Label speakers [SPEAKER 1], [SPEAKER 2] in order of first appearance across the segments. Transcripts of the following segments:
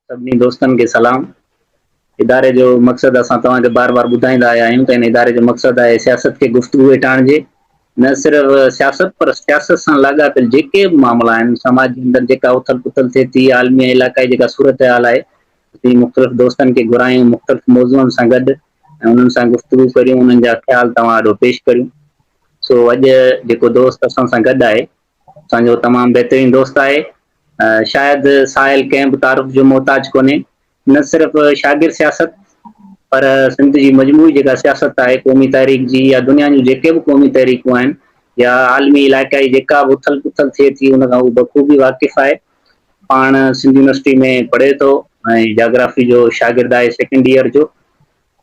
[SPEAKER 1] सभी दोस्तन के सलाम। इदारे जो मकसद असां तव्हांखे बार बार ॿुधाईंदा आया आहियूं त इन इदारे जो मकसद आहे सियासत खे गुफ़्तगू हेठि आणिजे। न सिर्फ़ सियासत पर सियासत सां लाॻापियल जेके बि मामला आहिनि, समाज जे अंदरि जेका उथल पुथल थिए थी, आलमी ऐं इलाइक़ाई जेका सूरत हाल आहे, असीं मुख़्तलिफ़ दोस्तनि खे घुरायूं मुख़्तलिफ़ मौज़ूअनि सां गॾु ऐं उन्हनि सां गुफ़्तगू करियूं, उन्हनि जा ख़्याल तव्हां वटि पेश करियूं। सो अॼु जेको दोस्त असां सां गॾु आहे, असांजो तमामु बहितरीनु दोस्त आहे। शायदि साहिल कंहिं बि तारुफ़ जो मोहताज कोन्हे। न सिर्फ़ शागिर्द सियासत पर सिंध जी मजमूई जेका सियासत आहे, क़ौमी तहरीक जी या दुनिया जूं जेके बि क़ौमी तहरीकूं आहिनि या आलमी इलाइक़ाई जेका बि उथल पुथल थिए थी, उन खां उहो बख़ूबी वाक़िफ़ आहे। पाण सिंध यूनिवर्सिटी में पढ़े थो ऐं जाग्राफी जो शागिर्द आहे सेकेंड ईयर जो।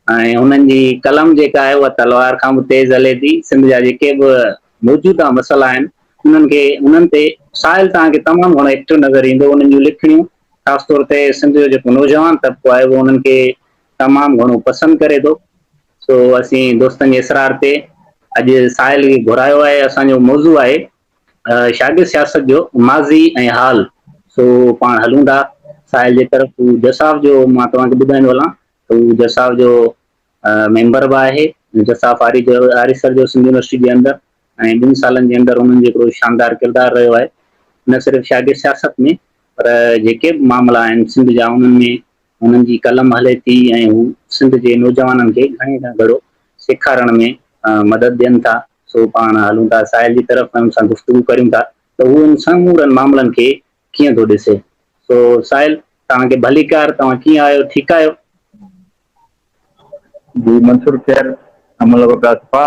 [SPEAKER 1] ऐं हुननि जी कलम जेका आहे उहा तलवार खां बि तेज़ हले थी। सिंध जा जेके बि मौजूदा मसइला आहिनि उन्हनि ते साहिल तव्हांखे तमामु घणो एक्टिव नज़र ईंदो। उन्हनि जूं लिखणियूं ख़ासि तौर ते सिंध जो जेको नौजवान तबिको आहे उहो उन्हनि खे तमामु घणो पसंदि करे थो। सो असीं दोस्तनि जे इसरार ते अॼु साहिल खे घुरायो आहे। असांजो मौज़ू आहे शागिर्द सियासत जो माज़ी ऐं हाल। सो पाण हलूं था साहिल जे तरफ़। जसाफ जो मां तव्हांखे ॿुधाईंदो हलां त हू जसाफ जो मेंबर बि आहे। जसाफ आरिसर जो सिंध यूनिवर्सिटी जे अंदरि ऐं 2 सालनि जे अंदरि उन्हनि जो हिकिड़ो शानदार किरदारु रहियो आहे, न सिर्फ़ शागिर्द सियासत में पर जेके बि मामला आहिनि सिंध जा, उन्हनि में उन्हनि जी कलम हले थी ऐं हू सिंध जे नौजवाननि खे घणे खां घणो सेखारण में मदद ॾियनि था। सो पाण हलूं था साहिल जी तरफ़ ऐं हुन सां गुफ़्तगू करियूं था त हू उन समूरनि मामलनि खे कीअं थो ॾिसे। सो साहिल, तव्हांखे भलीकार, तव्हां कीअं आहियो? ठीकु आहियो?
[SPEAKER 2] जी मंसूर खैर, अमल वकासफा।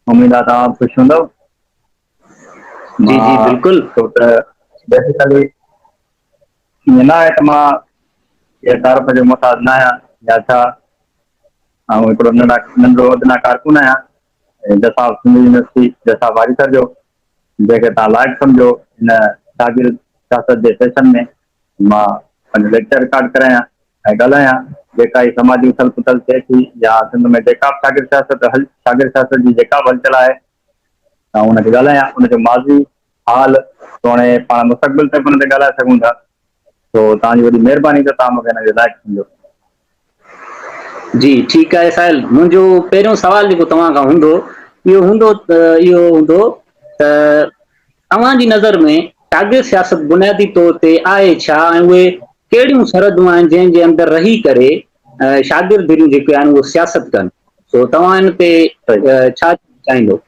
[SPEAKER 2] उम्मीद आहे तव्हां ख़ुशि हूंदव।
[SPEAKER 1] जी जी बिल्कुलु।
[SPEAKER 2] छो त बेसिकली ईअं न आहे त मां इहे तारफ़ जो मुहताज न आहियां या छा। ऐं हिकिड़ो नंढो अदना कारकुन आहियां। जसाफ सिंध यूनिवर्सिटी जसाफ आरिसर जो, जंहिंखे तव्हां लाइक़ु सम्झो हिन शागिर्द सियासत जे सेशन में मां पंहिंजो लेक्चर रिकॉर्ड करायां ऐं ॻाल्हायां। जेका ई समाजी उथल पुथल थिए थी या सिंध में जेका बि शागिर्द सियासत जी जेका बि हलचल आहे, ऐं हुनखे ॻाल्हायां, हुनजो माज़ी हाल हाणे पाण मुस्तक़बिल ते हुन ते ॻाल्हाए सघूं था। तो तव्हांजी वॾी महिरबानी त तव्हां मूंखे हिनजे लाइक़ु सम्झो।
[SPEAKER 1] जी ठीकु आहे साहिल। मुंहिंजो पहिरियों सुवाल जेको तव्हां खां हूंदो इहो हूंदो त तव्हांजी नज़र में शागिर्द सियासत बुनियादी तौर ते आहे छा, ऐं उहे कहिड़ियूं सरहदूं आहिनि जंहिंजे अंदरि रही करे शागिर्द जेके आहिनि उहे सियासत कनि। सो तव्हां हिन ते छा चाहींदो?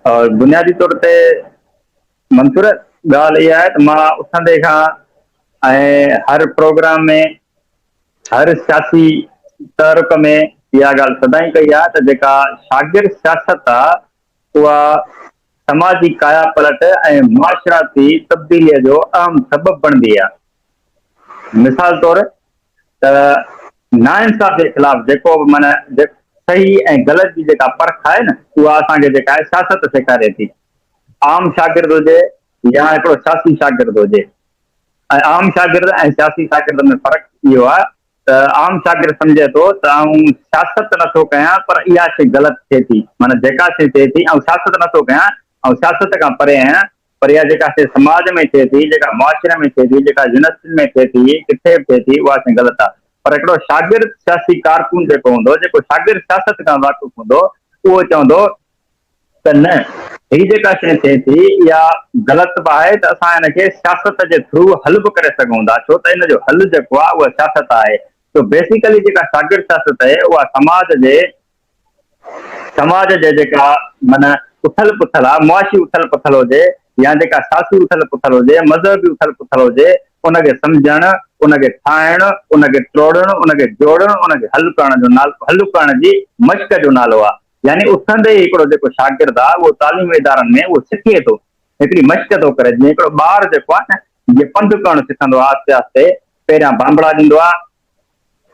[SPEAKER 2] और बुनियादी तौर ते मंसूर, ॻाल्हि इहा आहे त मां उथंदे खां ऐं हर प्रोग्राम में हर सियासी तहरुक में इहा ॻाल्हि सदाईं कई आहे त जेका शागिर्द सियासत आहे उहा समाजी काया पलट ऐं मुआशराती तब्दीलीअ जो अहम सबबु बणंदी आहे। मिसाल तौर त नाइंसाफ़ी जे ख़िलाफ़ जेको बि माना सही ऐं ग़लति जी जेका परख आहे न, उहा असांखे जेका आहे सियासत सेखारे थी। आम शागिर्द हुजे या हिकिड़ो सियासी शागिर्द हुजे। ऐं आम शागिर्द ऐं सियासी शागिर्द में फ़र्क़ु इहो आहे त आम शागिर्द सम्झे थो त आऊं सियासत नथो कयां पर इहा शइ ग़लति थिए थी, माना जेका शइ थिए थी ऐं सियासत नथो कयां ऐं सियासत खां परे आहियां, पर इहा जेका शइ समाज में थिए थी, जेका मुआशरे में थिए थी, जेका यूनिवर्सिटी में थिए थी, किथे बि थिए थी, उहा शइ ग़लति आहे। पर हिकिड़ो शागिर्द सियासी कारकुन जेको हूंदो, जेको शागिर्द सियासत खां वाक़ुफ़ हूंदो, उहो चवंदो त न, हीअ जेका शइ थिए थी इहा ग़लति बि आहे त असां हिनखे सियासत जे थ्रू हल बि करे सघूं था, छो त इन जो हल जेको आहे उहा सियासत आहे। तो बेसिकली जेका शागिर्द सियासत आहे उहा समाज जे जेका माना उथल पुथल आहे, मुआशी उथल पुथल हुजे या जेका सियासी उथल पुथल हुजे, मज़हबी उथल पुथल हुजे, उनखे सम्झणु, उनखे ठाहिणु, उनखे टोड़णु, उनखे जोड़णु, उनखे हल करण जो नालो, हल करण जी मश्क जो नालो आहे। यानी उथंदे ई हिकिड़ो जेको शागिर्द आहे उहो तालीमी इदारनि में उहो सिखे थो, हिकिड़ी मश्क थो करे। जीअं हिकिड़ो ॿार जेको आहे न, जीअं पंधु करणु सिखंदो आहे आहिस्ते आहिस्ते, पहिरियां बांबड़ा ॾींदो आहे,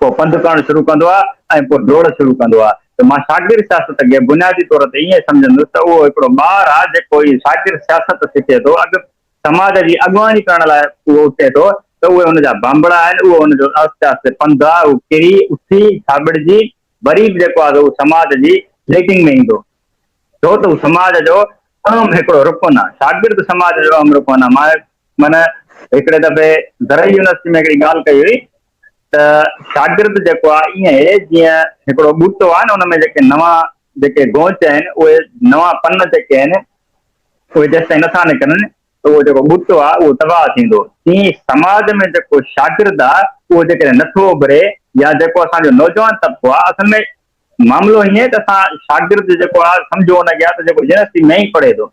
[SPEAKER 2] पोइ पंधु करणु शुरू कंदो आहे ऐं पोइ डोड़ शुरू कंदो आहे। त मां शागिर्द सियासत खे बुनियादी तौर ते ईअं सम्झंदुसि त उहो हिकिड़ो ॿारु आहे जेको ई शागिर्द सियासत सिखे थो, समाज जी अॻुवाणी करण लाइ उहो उथे थो, त उहे हुनजा बांबड़ा आहिनि, उहो हुनजो आहिस्ते आहिस्ते पंधु आहे, उहो किरी उथी छाबिड़जी वरी बि जेको आहे उहो समाज जी लेकिंग में ईंदो, छो त उहो समाज जो अहम हिकिड़ो रुकन आहे। शागिर्द समाज जो अहम रुकन आहे। माना हिकिड़े दफ़े ज़रई यूनिवर्सिटी में हिकिड़ी ॻाल्हि कई हुई त शागिर्द जेको आहे ईअं आहे जीअं हिकिड़ो ॿूटो आहे न, हुन में जेके नवां जेके गोच आहिनि उहे नवां पन जेके आहिनि उहे जेसि ताईं नथा निकिरनि त उहो जेको ॿूटो आहे उहो तबाह थींदो। तीअं समाज में जेको शागिर्द आहे उहो जेकॾहिं नथो उभरे या जेको असांजो नौजवान तबिको आहे, असल में मामिलो हीअं त असां शागिर्द जेको आहे सम्झो हुनखे आहे त जेको यूनिवर्सिटी में ई पढ़े थो,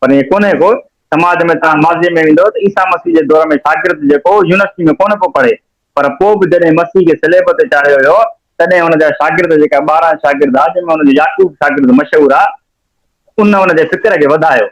[SPEAKER 2] पर ईअं कोन्हे को समाज में तव्हां माज़े में वेंदो त ईसा मसीह जे दौर में शागिर्द जेको यूनिवर्सिटी में कोन पियो पढ़े, पर पोइ बि जॾहिं मसीह खे स्लेब ते चाढ़ियो वियो तॾहिं हुनजा शागिर्द जेका 12 शागिर्द आहे, जंहिंमें हुनजो याकूब शागिर्द मशहूरु आहे, हुनजे फ़िक्र खे वधायो,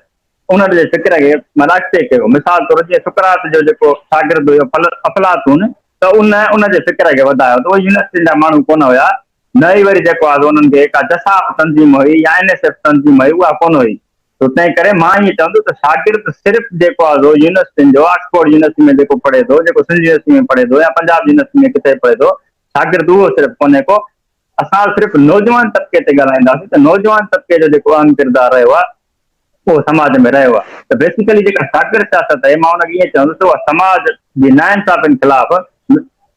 [SPEAKER 2] उनजे फ़िक्र खे अॻिते कयो। मिसाल तौर जीअं सुकरात जो जेको शागिर्द हुयो अफलातून, त उनजे फ़िक्र खे वधायो, त उहे यूनिवर्सिटी जा माण्हू कोन हुया। न ई वरी जेको आहे उन्हनि खे का जसाफ तंज़ीम हुई या NSF तंज़ीम हुई, उहा कोन हुई। तो तंहिं करे मां ईअं चवंदुसि त शागिर्द सिर्फ़ु जेको आहे यूनिवर्सिटियुनि जो, ऑक्सफोर्ड यूनिवर्सिटी में जेको पढ़े थो, जेको सिंध यूनिवर्सिटी में पढ़े थो या पंजाब यूनिवर्सिटी में किथे पढ़े थो, शागिर्द उहो सिर्फ़ु कोन्हे को। असां सिर्फ़ु नौजवान तबिके ते ॻाल्हाईंदासीं त नौजवान तबिके जो जेको अहम किरदारु रहियो आहे उहो समाज में रहियो आहे। त बेसिकली जेका शागिर्द सियासत आहे, मां हुनखे ईअं चवंदुसि उहा समाज जी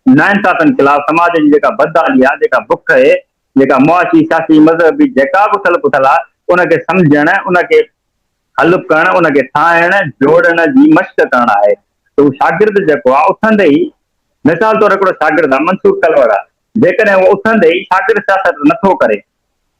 [SPEAKER 2] नाइंसाफ़ियुनि ख़िलाफ़ समाज जी जेका बदहाली आहे, जेका बुख आहे, जेका मुआशी सियासी मज़हबी जेका बि उथल पुथल आहे, उनखे सम्झण, उनखे हल करण, उनखे ठाहिण जोड़ण जी मश्क करण आहे। त उहो शागिर्द जेको आहे उथंदे ई, मिसाल तौर हिकिड़ो शागिर्द आहे मंसूर कलवर आहे, जेकॾहिं उहो उथंदे ई शागिर्द सियासत नथो करे,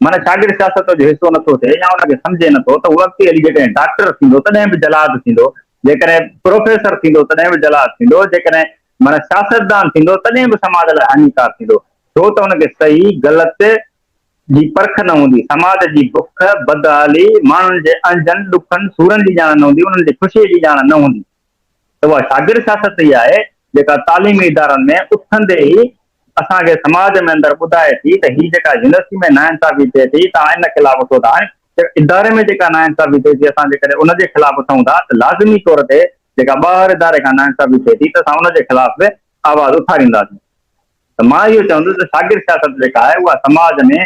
[SPEAKER 2] माना शागिर्द सियासत जो हिसो नथो थिए या उनखे सम्झे नथो, त उहो अॻिते हली जेकॾहिं डॉक्टर थींदो तॾहिं बि जलाद थींदो, जेकॾहिं प्रोफेसर थींदो तॾहिं बि जलाद थींदो, जेकॾहिं माना सियासतदान थींदो तॾहिं बि समाज लाइ हानिकार थींदो, छो त हुनखे सही ग़लति जी परख न हूंदी। समाज जी बुख बदहाली, माण्हुनि जे अंजनि ॾुखनि सूरनि जी ॼाण न हूंदी, उन्हनि जे ख़ुशीअ जी ॼाण न हूंदी। त उहा शागिर्द सियासत ई आहे जेका तालीमी इदारनि में उथंदे ई असांखे समाज में अंदरि ॿुधाए थी त हीअ जेका यूनिवर्सिटी में नाइंसाफ़ी थिए थी, तव्हां इन ख़िलाफ़ उथो था। इदारे में जेका नाइंसाफ़ी थिए थी, असां जेकॾहिं उनजे ख़िलाफ़ उथूं था त लाज़मी तौर ते जेका ॿाहिरि इदारे खां नाइंसाफ़ी थिए थी त असां उनजे ख़िलाफ़ आवाज़ उथारींदासीं। त मां इहो चवंदुसि त शागिर्द सियासत जेका आहे उहा समाज में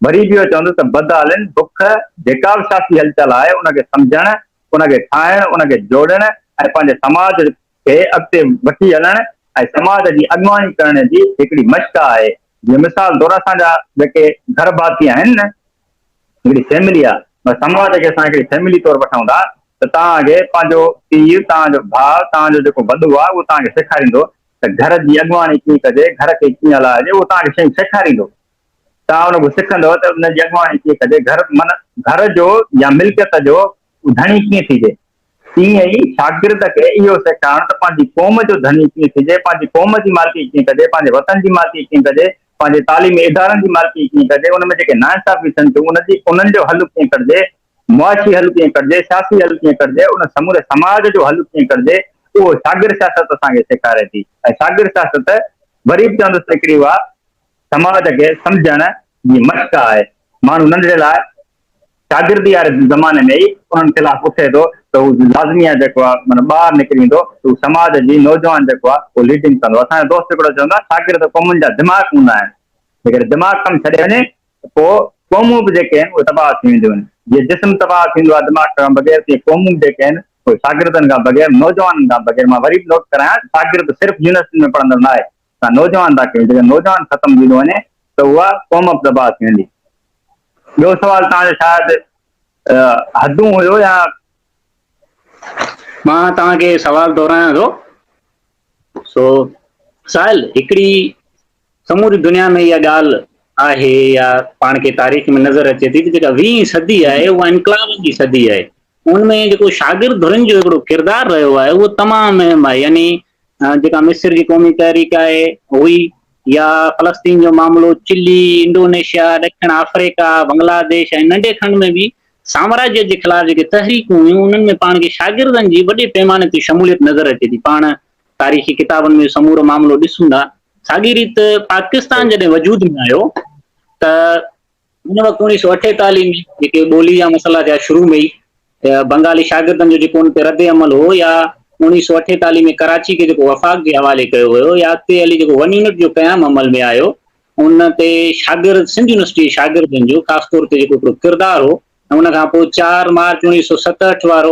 [SPEAKER 2] वरी बि इहो चवंदुसि त बदहालियुनि बुख जेका बि सियासी हलचल आहे उनखे सम्झण, उनखे ठाहिण, उनखे जोड़ण ऐं पंहिंजे समाज खे अॻिते वठी हलण ऐं समाज जी अॻुवाणी करण जी हिकिड़ी मश्क आहे। जीअं मिसाल तौर असांजा जेके घर भाती आहिनि न, हिकिड़ी फैमिली आहे, समाज खे असां हिकिड़ी फैमिली तौर वठूं था त तव्हांखे पंहिंजो पीउ, तव्हांजो भाउ, तव्हांजो जेको वॾो आहे उहो तव्हांखे सेखारींदो त घर जी अॻुवाणी कीअं कजे, घर खे कीअं हलाइजे, उहो तव्हांखे शयूं सेखारींदो। तव्हां हुनखे सिखंदव त हुनजी अॻुवाणी कीअं कजे, घर जो या मिल्कियत जो धणी कीअं थीजे। तीअं ई शागिर्द खे इहो सेखारण त पंहिंजी क़ौम जो धनी कीअं थिजे, पंहिंजी क़ौम जी मालिकी कीअं कजे, पंहिंजे वतन जी मालिकी कीअं कजे, पंहिंजे तालीमी इदारनि जी मालिकी कीअं कजे, उनमें जेके नाइंसाफ़ी थियनि थियूं उन्हनि जो हल कीअं कजे, मुआशी हल कीअं कजे, सियासी हल कीअं कजे, उन समूरे समाज जो हल कीअं कजे, उहो शागिर्द सियासत असांखे सेखारे थी। ऐं शागिर्द सियासत वरी बि चवंदुसि हिकिड़ी उहा समाज खे सम्झण जी मश्क आहे। माण्हू नंढड़े लाइ शागिर्दी वारे ज़माने में ई उन्हनि ख़िलाफ़ उथे थो त उहो लाज़मी आहे जेको आहे माना ॿाहिरि निकिरी ईंदो त उहो समाज जी नौजवान जेको आहे उहो लीडिंग कंदो। असांजो दोस्त हिकिड़ो चवंदो आहे शागिर्द क़ौमुनि जा दिमाग़ हूंदा आहिनि, जेकॾहिं दिमाग़ कमु छॾे वञे त पोइ क़ौमूं बि जेके आहिनि उहे तबाह थी वेंदियूं आहिनि। जीअं जिस्म तबाह थींदो आहे दिमाग़ खां बग़ैर, तीअं क़ौमूं जेके आहिनि उहे शागिर्दनि खां बग़ैर, नौजवाननि खां बग़ैर। मां वरी बि नोट करायां, शागिर्द सिर्फ़ु यूनिवर्सिटी में पढ़ंदड़ न आहे, तव्हां नौजवान था कयो, जेकॾहिं नौजवान ख़तमु थींदो वञे त उहा क़ौम बि तबाह थी वेंदी। ॿियो सुवाल तव्हांजो शायदि हदूं हुयो या
[SPEAKER 1] मां तव्हांखे सवाल दोहरायां थो। साहिल, हिकिड़ी समूरी दुनिया में इहा ॻाल्हि आहे या पाण खे तारीख़ में नज़र अचे थी जेका 20वीं सदी आहे उहा इनकलाब जी सदी आहे। उनमें जेको शागिर्द धुरनि जो हिकिड़ो किरदारु रहियो आहे उहो तमामु अहम आहे। यानी जेका मिस्र जी क़ौमी तहरीक आहे हुई, या फ़लस्तीन जो मामिलो, चिली, इंडोनेशिया, ॾखिण अफ्रीका, बांग्लादेश ऐं नंढे खंड में बि साम्राज्य जे ख़िलाफ़ जेके तहरीकूं हुयूं उन्हनि में पाण खे शागिर्दनि जी वॾे पैमाने ते शमूलियत नज़र अचे थी। पाण तारीख़ी किताबनि में समूरो मामिलो ॾिसूं था। साॻी रीति पाकिस्तान जॾहिं वजूद में आयो त हुन वक़्तु 1948 में जेके ॿोली जा मसइला थिया शुरू में ई, बंगाली शागिर्दनि जो जेको उन ते रद्द अमल हो, या 1948 में कराची खे जेको वफ़ाक़ जे हवाले कयो वियो, या अॻिते हली जेको 1 यूनिट जो क़याम अमल में आयो, उन ते शागिर्द सिंध यूनिवर्सिटी शागिर्दनि जो ख़ासि तौर ते जेको हिकिड़ो किरदारु हो, ऐं उन खां पोइ 4 मार्च 1967 वारो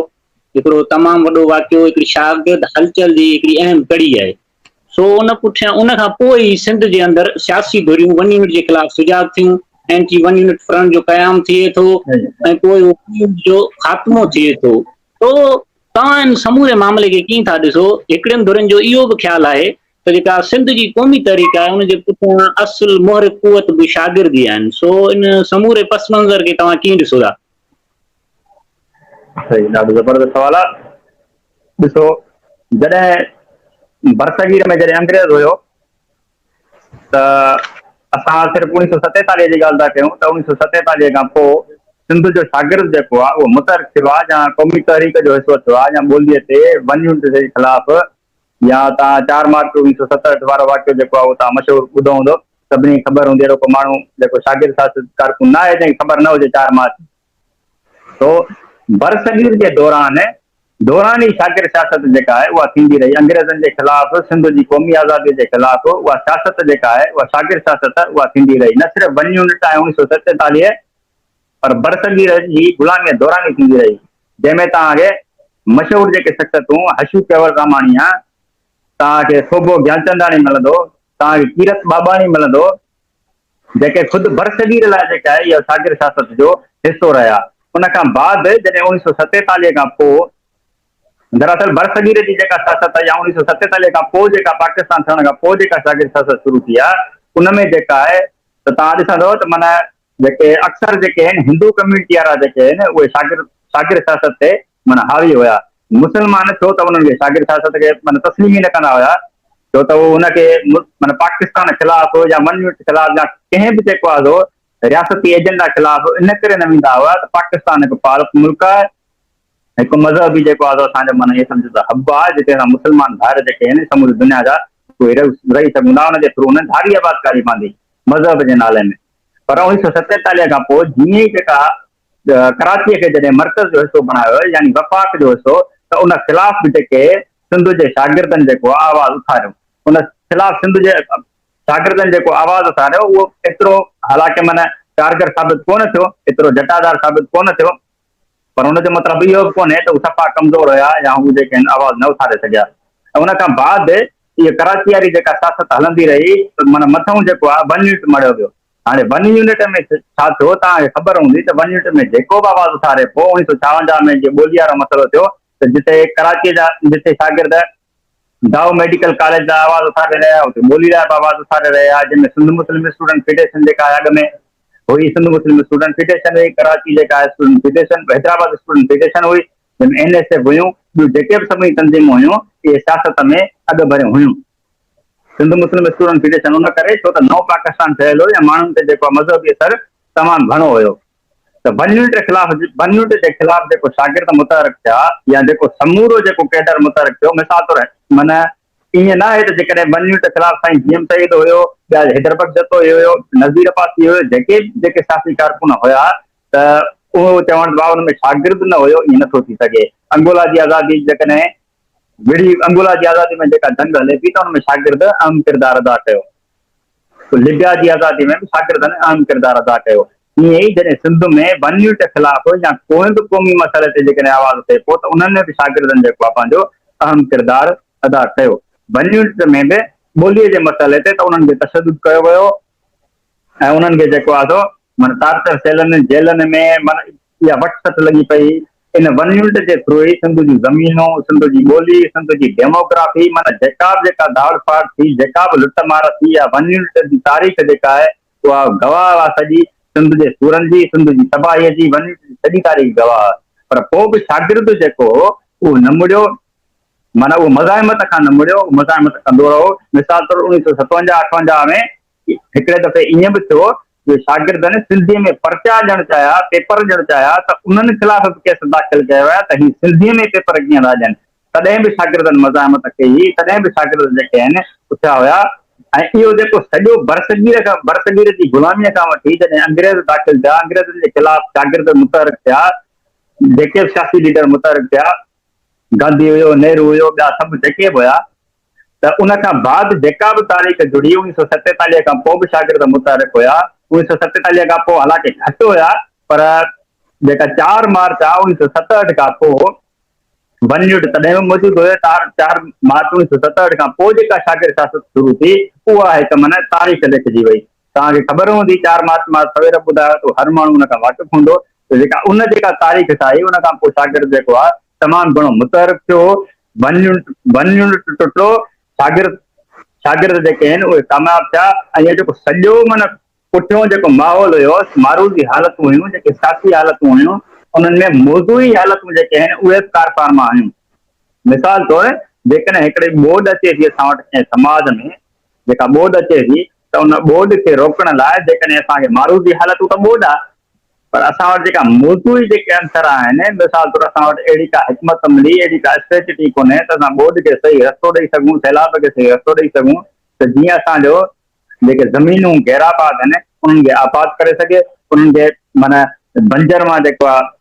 [SPEAKER 1] हिकिड़ो तमामु वॾो वाक़ियो, हिकिड़ी शागिर्द हलचल जी हिकिड़ी अहम कड़ी आहे। सो उन पुठियां उन खां पोइ ई सिंध जे अंदरि सियासी धुरियूं 1 यूनिट जे ख़िलाफ़ सुजाग थियूं, एंटी 1 यूनिट फ्रंट जो क़याम थिए थो ऐं पोइ जो ख़ात्मो थिए थो। तो तव्हां इन समूरे मामले खे कीअं था ॾिसो? हिकिड़ियुनि धुरियुनि जो इहो बि ख़्यालु आहे त जेका सिंध जी क़ौमी तहरीक आहे उन जे पुठियां असुल मोहर कुवत बि शागिर्दी आहिनि। सो इन समूरे पस मंज़र खे तव्हां कीअं ॾिसो था?
[SPEAKER 2] सही, ॾाढो ज़बरदस्त सवाल आहे। ॾिसो, जॾहिं बरसगीर में जॾहिं अंग्रेज़ हुयो त असां सिर्फ़ु 1947 जी ॻाल्हि था कयूं त 1947 खां पोइ सिंध जो शागिर्द जेको आहे उहो मुतहरिक थियो आहे, या क़ौमी तहरीक जो हिसो थियो आहे, या ॿोलीअ ते 1 यूनिट जे ख़िलाफ़, या तव्हां 4 मार्च 1967 वारो वाक़ियो जेको आहे उहो तव्हां मशहूरु ॿुधो हूंदो, सभिनी ख़बर हूंदी, अहिड़ो को माण्हू जेको शागिर्द शासित कारकुन न आहे जंहिंखे ख़बर न हुजे 4 मार्च। तो बरसगीर जे दौरान ई शागिर्द सियासत जेका आहे उहा थींदी रही। अंग्रेज़नि जे ख़िलाफ़ सिंध जी क़ौमी आज़ादी जे ख़िलाफ़ उहा सियासत जेका आहे उहा शागिर्द सियासत उहा थींदी रही। न सिर्फ़ु 1 यूनिट आहे 1947, पर बरसगीर जी गुलामीअ दौरान ई थींदी रही, जंहिंमें तव्हांखे मशहूरु जेके शख़्सियतूं हशू केवल रामाणी आहे, तव्हांखे सोबो ज्ञानचंदाणी मिलंदो, तव्हांखे कीरत बाबाणी मिलंदो, जेके ख़ुदि बरसगीर लाइ जेका आहे इहा शागिर्द सियासत जो हिसो रहिया। उन खां बाद जॾहिं 1947 खां पोइ दरअसल बरसगीर जी जेका सियासत आहे, या 1947 खां पोइ जेका पाकिस्तान थियण खां पोइ जेका शागिर्द सियासत शुरू थी आहे, उन में जेका आहे त तव्हां ॾिसंदव त माना जेके अक्सर जेके आहिनि हिंदू कम्यूनिटी वारा जेके आहिनि उहे शागिर्द सियासत ते माना हावी हुया। मुस्लमान छो त उन्हनि खे शागिर्द सियासत खे माना तस्लीम ई न कंदा हुया, छो त उहो हुनखे माना पाकिस्तान ख़िलाफ़ या 1 यूनिट ख़िलाफ़ या कंहिं बि जेको आहे रियासती एजेंडा ख़िलाफ़ इन करे न वेंदा हुआ त पाकिस्तान हिकु पारक मुल्क आहे, हिकु मज़हबी जेको आहे असांजो माना इहे सम्झो त हब आहे, जिते असां मुस्लमान भाइर जेके आहिनि समूरी दुनिया जा उहे रही सघूं था। हुनजे थ्रू उन्हनि धारी आबादकारी पंहिंजी मज़हब जे नाले में। पर 1947 खां पोइ जीअं ई जेका कराचीअ खे जॾहिं मर्कज़ जो हिसो बणायो, यानी वफ़ाक़ जो हिसो, त उन ख़िलाफ़ बि जेके सिंध जे शागिर्दनि जेको आवाज़ उथारियो, उन ख़िलाफ़ सिंध जे शागिर्दनि जेको आवाज़ उथारियो उहो एतिरो हालांकि माना कारगर साबित कोन थियो, एतिरो जटादार साबित कोन थियो, पर हुनजो मतिलबु इहो बि कोन्हे त उहे सफ़ा कमज़ोर हुया या उहे जेके आहिनि आवाज़ न उथारे सघिया। ऐं उन खां बाद इहा कराची वारी जेका सियासत हलंदी रही, माना मथां जेको आहे 1 यूनिट मड़ियो वियो। हाणे 1 यूनिट में छा थियो, तव्हांखे ख़बर हूंदी त 1 यूनिट में जेको बि आवाज़ उथारे पोइ 1956 में जीअं ॿोली वारो मसइलो थियो त जिते कराचीअ जा जिते शागिर्द दाऊ मेडिकल कॉलेज जा आवाज़ उथारे रहिया, उते ॿोली लाइ बि आवाज़ उथारे रहिया, जंहिंमें सिंध मुस्लिम स्टूडेंट फेडरेशन जेका आहे अॻ में हुई, सिंध मुस्लिम स्टूडेंट फेडरेशन हुई, कराची जेका आहे student federation, Hyderabad student federation हुई, जंहिंमें NSF हुयूं, ॿियूं जेके बि सभई तंज़ीमूं हुयूं इहे सियासत में अॻु भरियूं हुयूं। सिंध मुस्लिम स्टूडेंट फेडरेशन उन करे छो त नओ पाकिस्तान ठहियल हो, या माण्हुनि ते जेको मज़हबी असर तमामु घणो हुयो। त 1 यूनिट जे ख़िलाफ़ जेको शागिर्द मुतहरिक थिया, या जेको समूरो जेको कैडर मुतहरिक थियो, मिसाल तौर माना ईअं न आहे त जेकॾहिं 1 यूनिट ख़िलाफ़ साईं GM सईद हुयो, ॿिया हैदरबख्श जतो हुयो, नज़ीर पासी हुयो, जेके सियासी कारकुन हुया, त उहो चवण भाउ हुन में शागिर्द न हुयो, ईअं नथो थी सघे। अंगोला जी आज़ादी जेकॾहिं अंगोला जी आज़ादी में जेका जंग हले थी त हुन में शागिर्द अहम किरदारु अदा कयो, लिबिया जी आज़ादी में बि शागिर्दनि अहम किरदारु अदा कयो। ईअं ई जॾहिं सिंध में 1 यूनिट ख़िलाफ़ या कोई बि क़ौमी मसइले ते जेकॾहिं आवाज़ थिए पोइ त उन्हनि में बि शागिर्दनि जेको आहे पंहिंजो अहम किरदारु अदा कयो। 1 यूनिट में बि ॿोलीअ जे मसइले ते त उन्हनि खे तशदुद कयो वियो, ऐं उन्हनि खे जेको आहे माना टार्चर सेलनि जेलनि में माना इहा वटसट लॻी पई। इन 1 यूनिट जे थ्रू ई सिंध जी ज़मीनूं, सिंध जी ॿोली, सिंध जी डेमोग्राफी, माना जेका दाड़ फाड़ थी, जेका बि लुट मार थी, या 1 यूनिट जी तारीख़ जेका आहे उहा गवाह आहे सॼी सिंध जे सूरनि जी, सिंध जी तबाहीअ जी 1 यूनिट जी सॼी तारीख़ गवाह आहे। पर पोइ बि शागिर्द जेको हो उहो न मुड़ियो, माना उहो मज़ाहिमत खां न मुड़ियो, मज़ाहिमत कंदो रहो। मिसाल तौर 1957-58 में हिकिड़े दफ़े ईअं बि थियो कि शागिर्दनि सिंधीअ में पर्चा ॾियणु चाहिया, पेपर ॾियणु चाहिया, त उन्हनि ख़िलाफ़ बि केस दाख़िल कयो विया त हीअ सिंधीअ में पेपर कीअं था ॾियनि। तॾहिं बि शागिर्दनि मज़ाहिमत कई, तॾहिं बि शागिर्द जेके आहिनि उथिया हुया। ऐं इहो जेको सॼो बरसगीर जी गुलामीअ खां वठी जॾहिं अंग्रेज़ दाख़िल थिया, अंग्रेज़नि जे ख़िलाफ़ शागिर्द मुतहरिक थिया, जेके बि सियासी लीडर मुतहरिक थिया, गांधी हुयो, नेहरू हुयो, ॿिया सभु जेके बि हुया, त उन खां बाद जेका बि तारीख़ जुड़ी 1947 खां पोइ बि शागिर्द मुतहरिक हुया। 1947 खां पोइ हालांकि घटि हुया, पर जेका 4 मार्च आहे 1967 खां पोइ वन यूनिट तॾहिं बि मौजूदु हुयो। 4 मार्च 1967 खां पोइ जेका शागिर्द सियासत शुरू थी उहा हिकु माना तारीख़ लिखिजी वई। तव्हांखे ख़बर हूंदी 4 मार्च मां सवेर ॿुधायो त हर माण्हू हुन खां वाक़ुफ़ु हूंदो त जेका तारीख़ ठाही उन खां पोइ शागिर्द जेको आहे तमामु घणो मुतहरक थियो। वन यूनिट टुटो, शागिर्द जेके आहिनि उहे कामयाबु थिया। ऐं इहो जेको सॼो माना पुठियों जेको माहौल हुयो, मारूज़ी हालतूं हुयूं, जेके सियासी हालतूं हुयूं, उन्हनि में मौज़ूई हालतूं जेके आहिनि उहे कारफ़ारमा आहियूं। मिसाल तौरु जेकॾहिं हिकिड़ी ॿोॾ अचे थी असां वटि कंहिं समाज में, जेका ॿोॾ अचे थी त उन ॿोॾ खे रोकण लाइ जेकॾहिं असांखे मारूज़ी हालतूं त ॿोॾ आहे, पर असां वटि जेका मौज़ूई जेके अंसर आहिनि, मिसाल तौरु असां वटि अहिड़ी का हिकमत अमली, अहिड़ी का स्ट्रेटजी कोन्हे त असां ॿोॾ खे सही रस्तो ॾेई सघूं, सैलाब खे सही रस्तो ॾेई सघूं त जीअं असांजो जेके ज़मीनूं गैराबाद आहिनि उन्हनि खे आबाद करे सघे, उन्हनि खे माना बंजर मां जेको आहे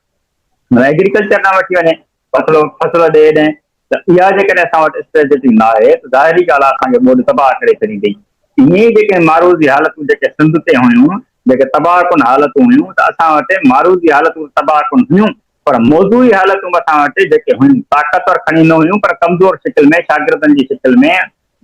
[SPEAKER 2] एग्रीकल्चर न वठी वञे, फसल ॾे ॾे। त इहा जेकॾहिं असां वटि स्ट्रेटजी न आहे त ज़ाहिरी ॻाल्हि आहे असांखे ॿोॾ तबाह करे छॾींदी। ईअं ई जेके मारूज़ी हालतूं जेके सिंध ते हुयूं, जेके तबाह कुन हालतूं हुयूं, त असां वटि मारूज़ी हालतूं तबाह कुन हुयूं, पर मौज़ूई हालतूं असां वटि जेके हुयूं ताक़तवर खणी न हुयूं, पर कमज़ोर शिकिल में, शागिर्दनि जी शिकिल में,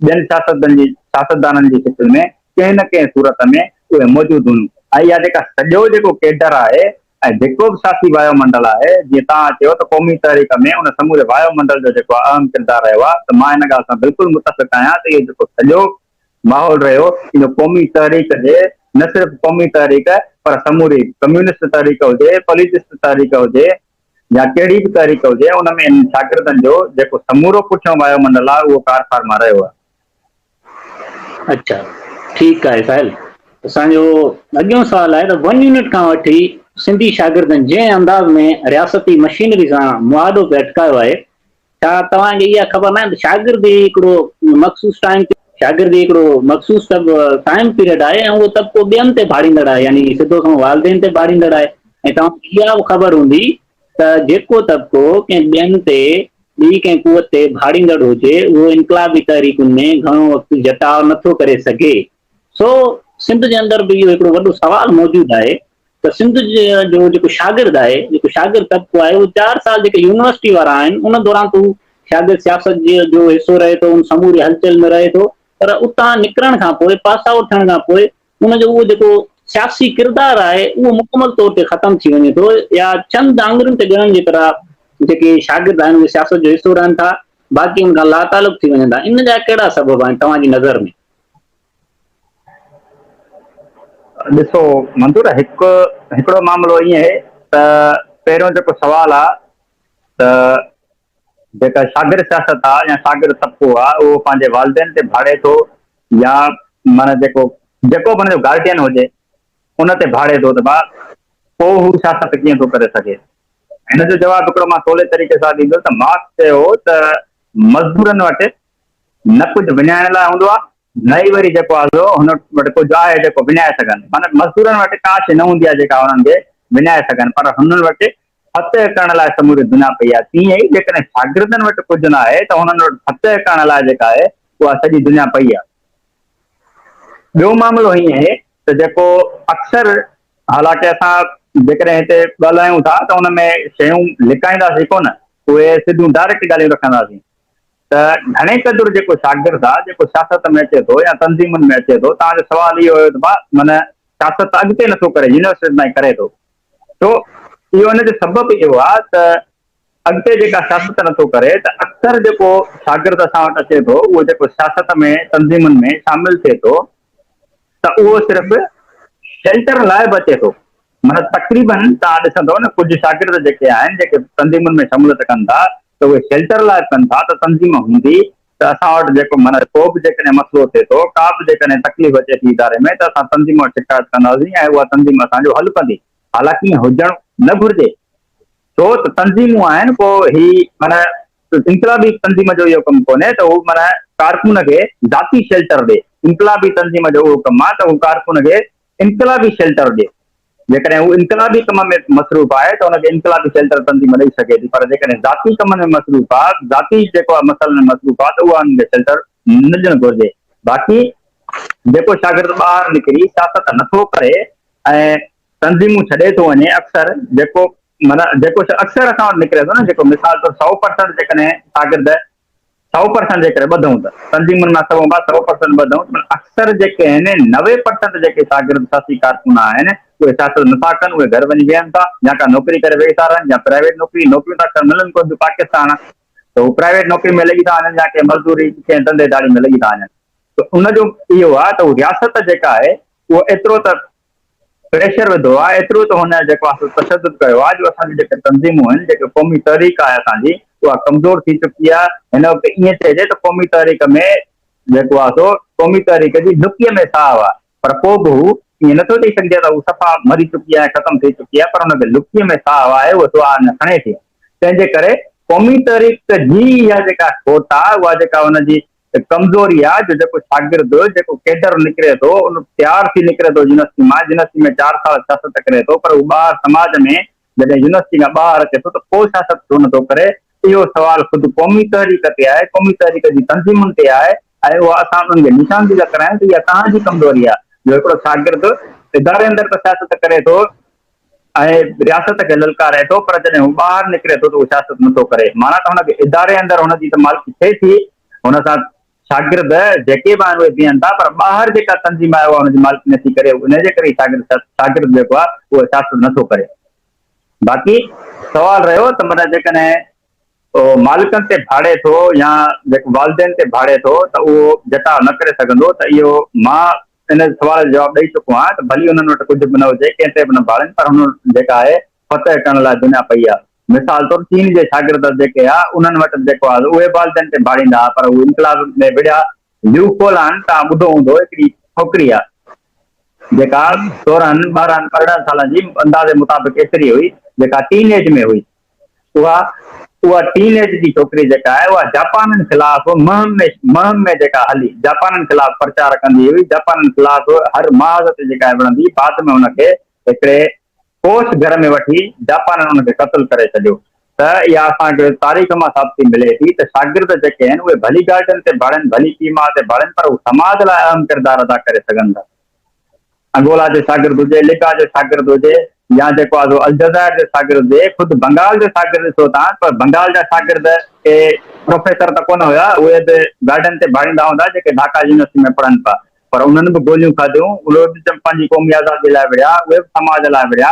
[SPEAKER 2] ॿियनि सियासतदाननि जी शिकिल में, कंहिं न कंहिं सूरत में उहे मौजूदु हुयूं। ऐं इहा जेका सॼो जेको केडर आहे ऐं जेको बि सियासी वायुमंडल आहे, जीअं तव्हां चयो त क़ौमी तहरीक में उन समूरे वायुमंडल जो जेको अहम किरदारु रहियो आहे, त मां हिन ॻाल्हि सां बिल्कुलु मुतफ़िक़ आहियां त इहो जेको सॼो माहौल रहियो इहो क़ौमी तहरीक जे, न सिर्फ़ु क़ौमी तहरीक पर समूरी कम्यूनिस्ट तहरीक हुजे, पॉलिटिस्ट तहरीक हुजे या कहिड़ी बि तहरीक हुजे, उन में शागिर्दनि जो जेको समूरो पुठियों वायुमंडल आहे उहो कारफ़ारमा रहियो आहे।
[SPEAKER 1] अच्छा, ठीकु आहे साहिल। असांजो अॻियों सुवालु आहे त 1 यूनिट खां वठी सिंधी शागिर्दनि जंहिं अंदाज़ में रियासती मशीनरी सां मुआदो पे अटकायो आहे, छा तव्हांखे इहा ख़बर न आहे त शागिर्द हिकिड़ो मख़सूस टाइम पीरियड आहे ऐं उहो तबिको ॿियनि ते भाड़ींदड़ आहे, यानी सिधो संदो वालदेन ते भाड़ींदड़ आहे। ऐं तव्हांखे इहा बि ख़बर हूंदी त जेको तबिको कंहिं ॿियनि ते, ॿी कंहिं कुवत ते भाड़ींदड़ हुजे, उहो इनकलाबी तहरीकुनि में घणो वक़्तु जटाव नथो करे सघे। सो सिंध जे अंदरि बि इहो हिकिड़ो वॾो सुवालु मौजूदु आहे त सिंध जो जेको शागिर्द आहे, जेको शागिर्द तबिको आहे, उहो 4 साल जेके यूनिवर्सिटी वारा आहिनि उन दौरान तू शागिर्द सियासत जो हिसो रहे थो, उन समूरी हलचल में रहे थो, पर उतां निकिरण खां पोइ, पास आउट थियण खां पोइ उनजो उहो जेको सियासी किरदारु आहे उहो मुकमल तौर ते ख़तमु थी वञे थो, या चंद आङुरियुनि ते ॻणण जी तरह जेके शागिर्द आहिनि उहे सियासत जो हिसो रहनि था, बाक़ी हुन खां लातालुक़ थी वञनि था। इन जा कहिड़ा सबब आहिनि तव्हांजी नज़र में?
[SPEAKER 2] ॾिसो मंसूर, हिकिड़ो मामिलो ईअं आहे त पहिरियों जेको सुवालु आहे त जेका शागिर्द सियासत आहे या शागिर्द तबिको आहे उहो पंहिंजे वालदेन ते भाड़े थो, या माना जेको बि हुनजो गार्डियन हुजे उन ते भाड़े थो, त पोइ हू सियासत कीअं थो करे सघे। हिन जो जवाबु हिकिड़ो मां सवले तरीक़े सां ॾींदो त मार्क्स चयो त मज़दूरनि वटि न कुझु विञाइण लाइ हूंदो आहे, न ई वरी जेको आहे हुन वटि कुझु आहे जेको विञाए सघनि। माना मज़दूरनि वटि का शइ न हूंदी आहे जेका हुननि खे विञाए सघनि, पर हुननि वटि फतह करण लाइ समूरी दुनिया पई आहे। तीअं ई जेकॾहिं शागिर्दनि वटि कुझु न आहे त हुननि वटि फतह करण लाइ जेका आहे उहा सॼी दुनिया पई आहे। ॿियो मामिलो हीअं आहे त जेको अक्सर, हालांकि असां जेकॾहिं हिते ॻाल्हायूं था त हुन में शयूं लिकाईंदासीं कोन, उहे सिधियूं डायरेक्ट ॻाल्हियूं रखंदासीं। त घणे क़दुरु जेको शागिर्द आहे जेको सियासत में अचे थो या तंज़ीमुनि में अचे थो, तव्हांजो सुवालु इहो हुयो त माना सियासत अॻिते नथो करे, यूनिवर्सिटी ताईं करे थो, छो इहो हिनजो सबबु इहो आहे त अॻिते जेका सियासत नथो करे त अक्सर जेको शागिर्द असां वटि अचे थो उहो जेको सियासत में तंज़ीमुनि में शामिल थिए थो त उहो सिर्फ़ु शेल्टर लाइ बि अचे थो। माना तक़रीबन तव्हां ॾिसंदव न, कुझु शागिर्द जेके आहिनि जेके तंज़ीमुनि में शमूलियत कनि था त उहे शेल्टर लाइ कनि था, त तंज़ीम हूंदी त असां वटि जेको माना को बि जेकॾहिं मसइलो थिए थो, का बि जेकॾहिं तकलीफ़ अचे थी इदारे में, त असां तंज़ीम वटि शिकायत कंदासीं ऐं उहा तंज़ीम असांजो हल कंदी। हालांकि ईअं हुजणु न घुरिजे, छो त तंज़ीमूं आहिनि को ही माना इनकलाबी तंज़ीम जो इहो कमु कोन्हे त हू माना कारकुन खे ज़ाती शेल्टर ॾे। इनकलाबी तंज़ीम जो उहो कमु आहे त हू कारकुन खे इनकलाबी शेल्टर ॾे। जेकॾहिं हू इनकलाबी कम में मसरूफ़ आहे त हुनखे इनकलाबी शेल्टर तंज़ीम ॾेई सघे थी, पर जेकॾहिं ज़ाती कम में मसरूफ़ आहे, ज़ाती जेको आहे मसइलनि में मसरूफ़ आहे, त उहा हुनखे शेल्टर न ॾियणु घुरिजे। बाक़ी जेको शागिर्द ॿाहिरि निकिरी सियासत नथो करे ऐं तंज़ीमूं छॾे थो वञे, अक्सर जेको माना जेको अक्सर असां वटि निकिरे थो न, जेको मिसाल तौर 100% जेकॾहिं शागिर्द 100% जेकॾहिं ॿधूं त तंज़ीमुनि मां 100% ॿधूं, अक्सर जेके आहिनि 90% जेके शागिर्द साथी कारकुन आहिनि उहे सियासत नथा कनि, उहे घर वञी वेहनि था, या का नौकिरी करे वेही था रहनि, या प्राइवेट नौकिरियूं था मिलनि कोन थियूं पाकिस्तान, त उहे प्राइवेट नौकिरी में लॻी था वञनि, या कंहिं मज़दूरी कंहिं धंधेदारी में लॻी था वञनि। त उनजो इहो आहे त रियासत जेका आहे उहो एतिरो त प्रेशर विधो आहे, एतिरो त हुन जेको आहे तशदुद कयो आहे जो असांजी जेके तंज़ीमूं आहिनि, जेके क़ौमी तहरीक आहे असांजी, उहा कमज़ोर थी चुकी आहे। हिन वक़्तु ईअं चइजे त क़ौमी तहरीक में जेको आहे सो क़ौमी तहरीक जी ॾुकीअ में साहु आहे, पर पोइ बि हू ईअं नथो चई सघिजे त हू सफ़ा मरी चुकी आहे, ख़तमु थी चुकी आहे, पर हुनखे ॾुकीअ में साहु आहे, उहो सुवाह न खणे थी। तंहिंजे करे क़ौमी तहरीक जी इहा जेका खोट आहे, उहा जेका हुनजी कमज़ोरी आहे, जो जेको शागिर्द जेको केडर निकिरे थो, उन तयारु थी निकिरे थो यूनिवर्सिटी में 4 साल सियासत करे थो, पर उहो ॿाहिरि समाज में जॾहिं यूनिवर्सिटी खां ॿाहिरि अचे थो त पोइ सियासत छो नथो करे। इहो सुवाल ख़ुदि क़ौमी तहरीक ते आहे, क़ौमी तहरीक जी तंज़ीमुनि ते आहे, ऐं उहा असां उन्हनि खे निशानदी था करायूं त इहा तव्हांजी कमज़ोरी आहे, जो हिकिड़ो शागिर्द इदारे अंदरि त सियासत करे थो ऐं रियासत खे ललकारे थो, पर जॾहिं हू ॿाहिरि निकिरे थो त उहो सियासत नथो करे। माना त हुनखे इदारे अंदरि हुनजी त मालिकी थिए थी, हुन सां शागिर्द जेके बि आहिनि उहे बीहनि था, पर ॿाहिरि जेका तंज़ीम आहे उहा हुनजी मालिकी नथी करे, उनजे करे शागिर्द जेको आहे उहो सियासत नथो करे। बाक़ी सवाल रहियो त माना जेकॾहिं मालिकनि ते भाड़े थो या जेको वालदेन ते भाड़े थो त उहो जटा न करे सघंदो, त इहो मां इन सवाल जो जवाबु ॾेई चुको आहियां त भली हुननि वटि कुझु बि न हुजे, कंहिं ते बि न भाड़नि, पर हुन जेका आहे फतह करण लाइ दुनिया पई आहे। मिसाल तौर चीन जे शागिर्द जेके आहे उन्हनि वटि जेको आहे उहे वालदेन ते भाड़ींदा, पर उहे इनकलाब में विढ़िया ल्यू खोलान। तव्हां ॿुधो हूंदो हिकिड़ी छोकिरी आहे जेका 16, 12, 14 सालनि जी अंदाज़े मुताबिक़ एतिरी हुई, जेका टीन एज में हुई। उहा टीन एज जी छोकिरी जेका आहे उहा जापाननि ख़िलाफ़ मुहिम में जेका हली, जापाननि ख़िलाफ़ प्रचार कंदी हुई, जापाननि ख़िलाफ़ हर महाज़ ते जेका विढ़ंदी, बाद में हुनखे हिकिड़े कोच घर में वठी जापाननि हुनखे क़तल करे छॾियो। त इहा असांखे तारीख़ मां साबिती मिले थी त शागिर्द जेके आहिनि उहे भली गार्डन ते भाड़नि, भली कीमा ते भाड़नि, पर उहे समाज लाइ अहम किरदारु अदा करे सघनि था। अंगोला जो शागिर्द हुजे, लिका जो शागिर्द हुजे, या जेको आहे अलजज़ाइर जो शागिर्द हुजे, ख़ुदि बंगाल जो शागिर्द ॾिसो तव्हां, पर बंगाल जा शागिर्द के प्रोफेसर त कोन हुया, उहे बि गार्डन ते भाड़ींदा हूंदा जेके ढाका यूनिवर्सिटी में पढ़नि पिया, पर उन्हनि बि गोलियूं खाधियूं, उहे बि पंहिंजी क़ौमी आज़ादी लाइ विढ़िया, उहे बि समाज लाइ विढ़िया।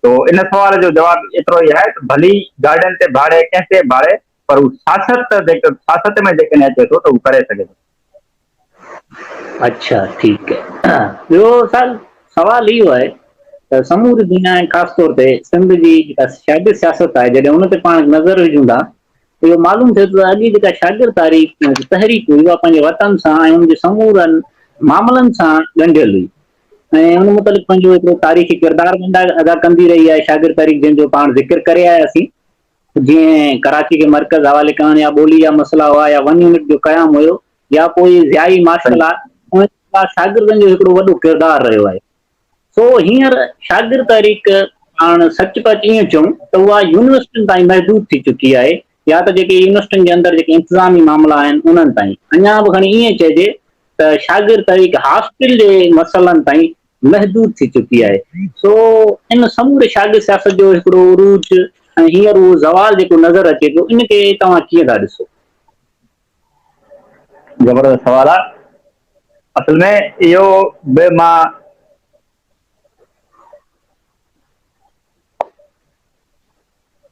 [SPEAKER 2] तो इन सवाल जो जवाबु एतिरो ई आहे त भली गार्डन ते भाड़े, कंहिं ते भाड़े, पर हू सियासत में जेकॾहिं अचे थो त हू करे सघे थो।
[SPEAKER 1] अच्छा, ठीकु आहे। ॿियो सवाल इहो आहे त समूरी दुनिया ऐं ख़ासि तौर ते सिंध जी जेका शागिर्द सियासत आहे, जॾहिं उन ते पाण नज़र विझूं था, इहो मालूम थिए थो त अॼु जेका शागिर्द तहरीक हुई उहा पंहिंजे वतन सां ऐं उनजे समूरनि मामलनि सां ॻंढियल हुई, ऐं उन मुतालिक़ पंहिंजो हिकिड़ो तारीख़ी किरदारु अदा कंदी रही आहे शागिर्द तहरीक, जंहिंजो पाण ज़िक्र करे आयासीं। जीअं कराची खे मर्कज़ हवाले करण, या ॿोली जा मसइला हुआ, या 1 यूनिट जो क़याम हुयो, या कोई ज़ियाई मार्शल आर्ट, शागिर्दनि जो हिकिड़ो वॾो किरदारु रहियो आहे। सो हींअर शागिर्द तहरीक पाण सच पच ईअं चऊं त उहा यूनिवर्सिटियुनि ताईं महदूद थी चुकी आहे, या त जेके यूनिवर्सिटियुनि जे अंदरि जेके इंतिज़ामी मामला आहिनि उन्हनि ताईं। अञा बि खणी ईअं चइजे त शागिर्द तहरीक हॉस्टल जे मसइलनि ताईं महदूद थी चुकी आहे। सो इन समूरे शागिर्द सियासत जो हिकिड़ो उरूज ऐं हींअर उहो ज़वाल जेको नज़र अचे थो, इनखे तव्हां कीअं था ॾिसो?
[SPEAKER 2] जबरदस्त सवाल आहे। असल में इहो बि मां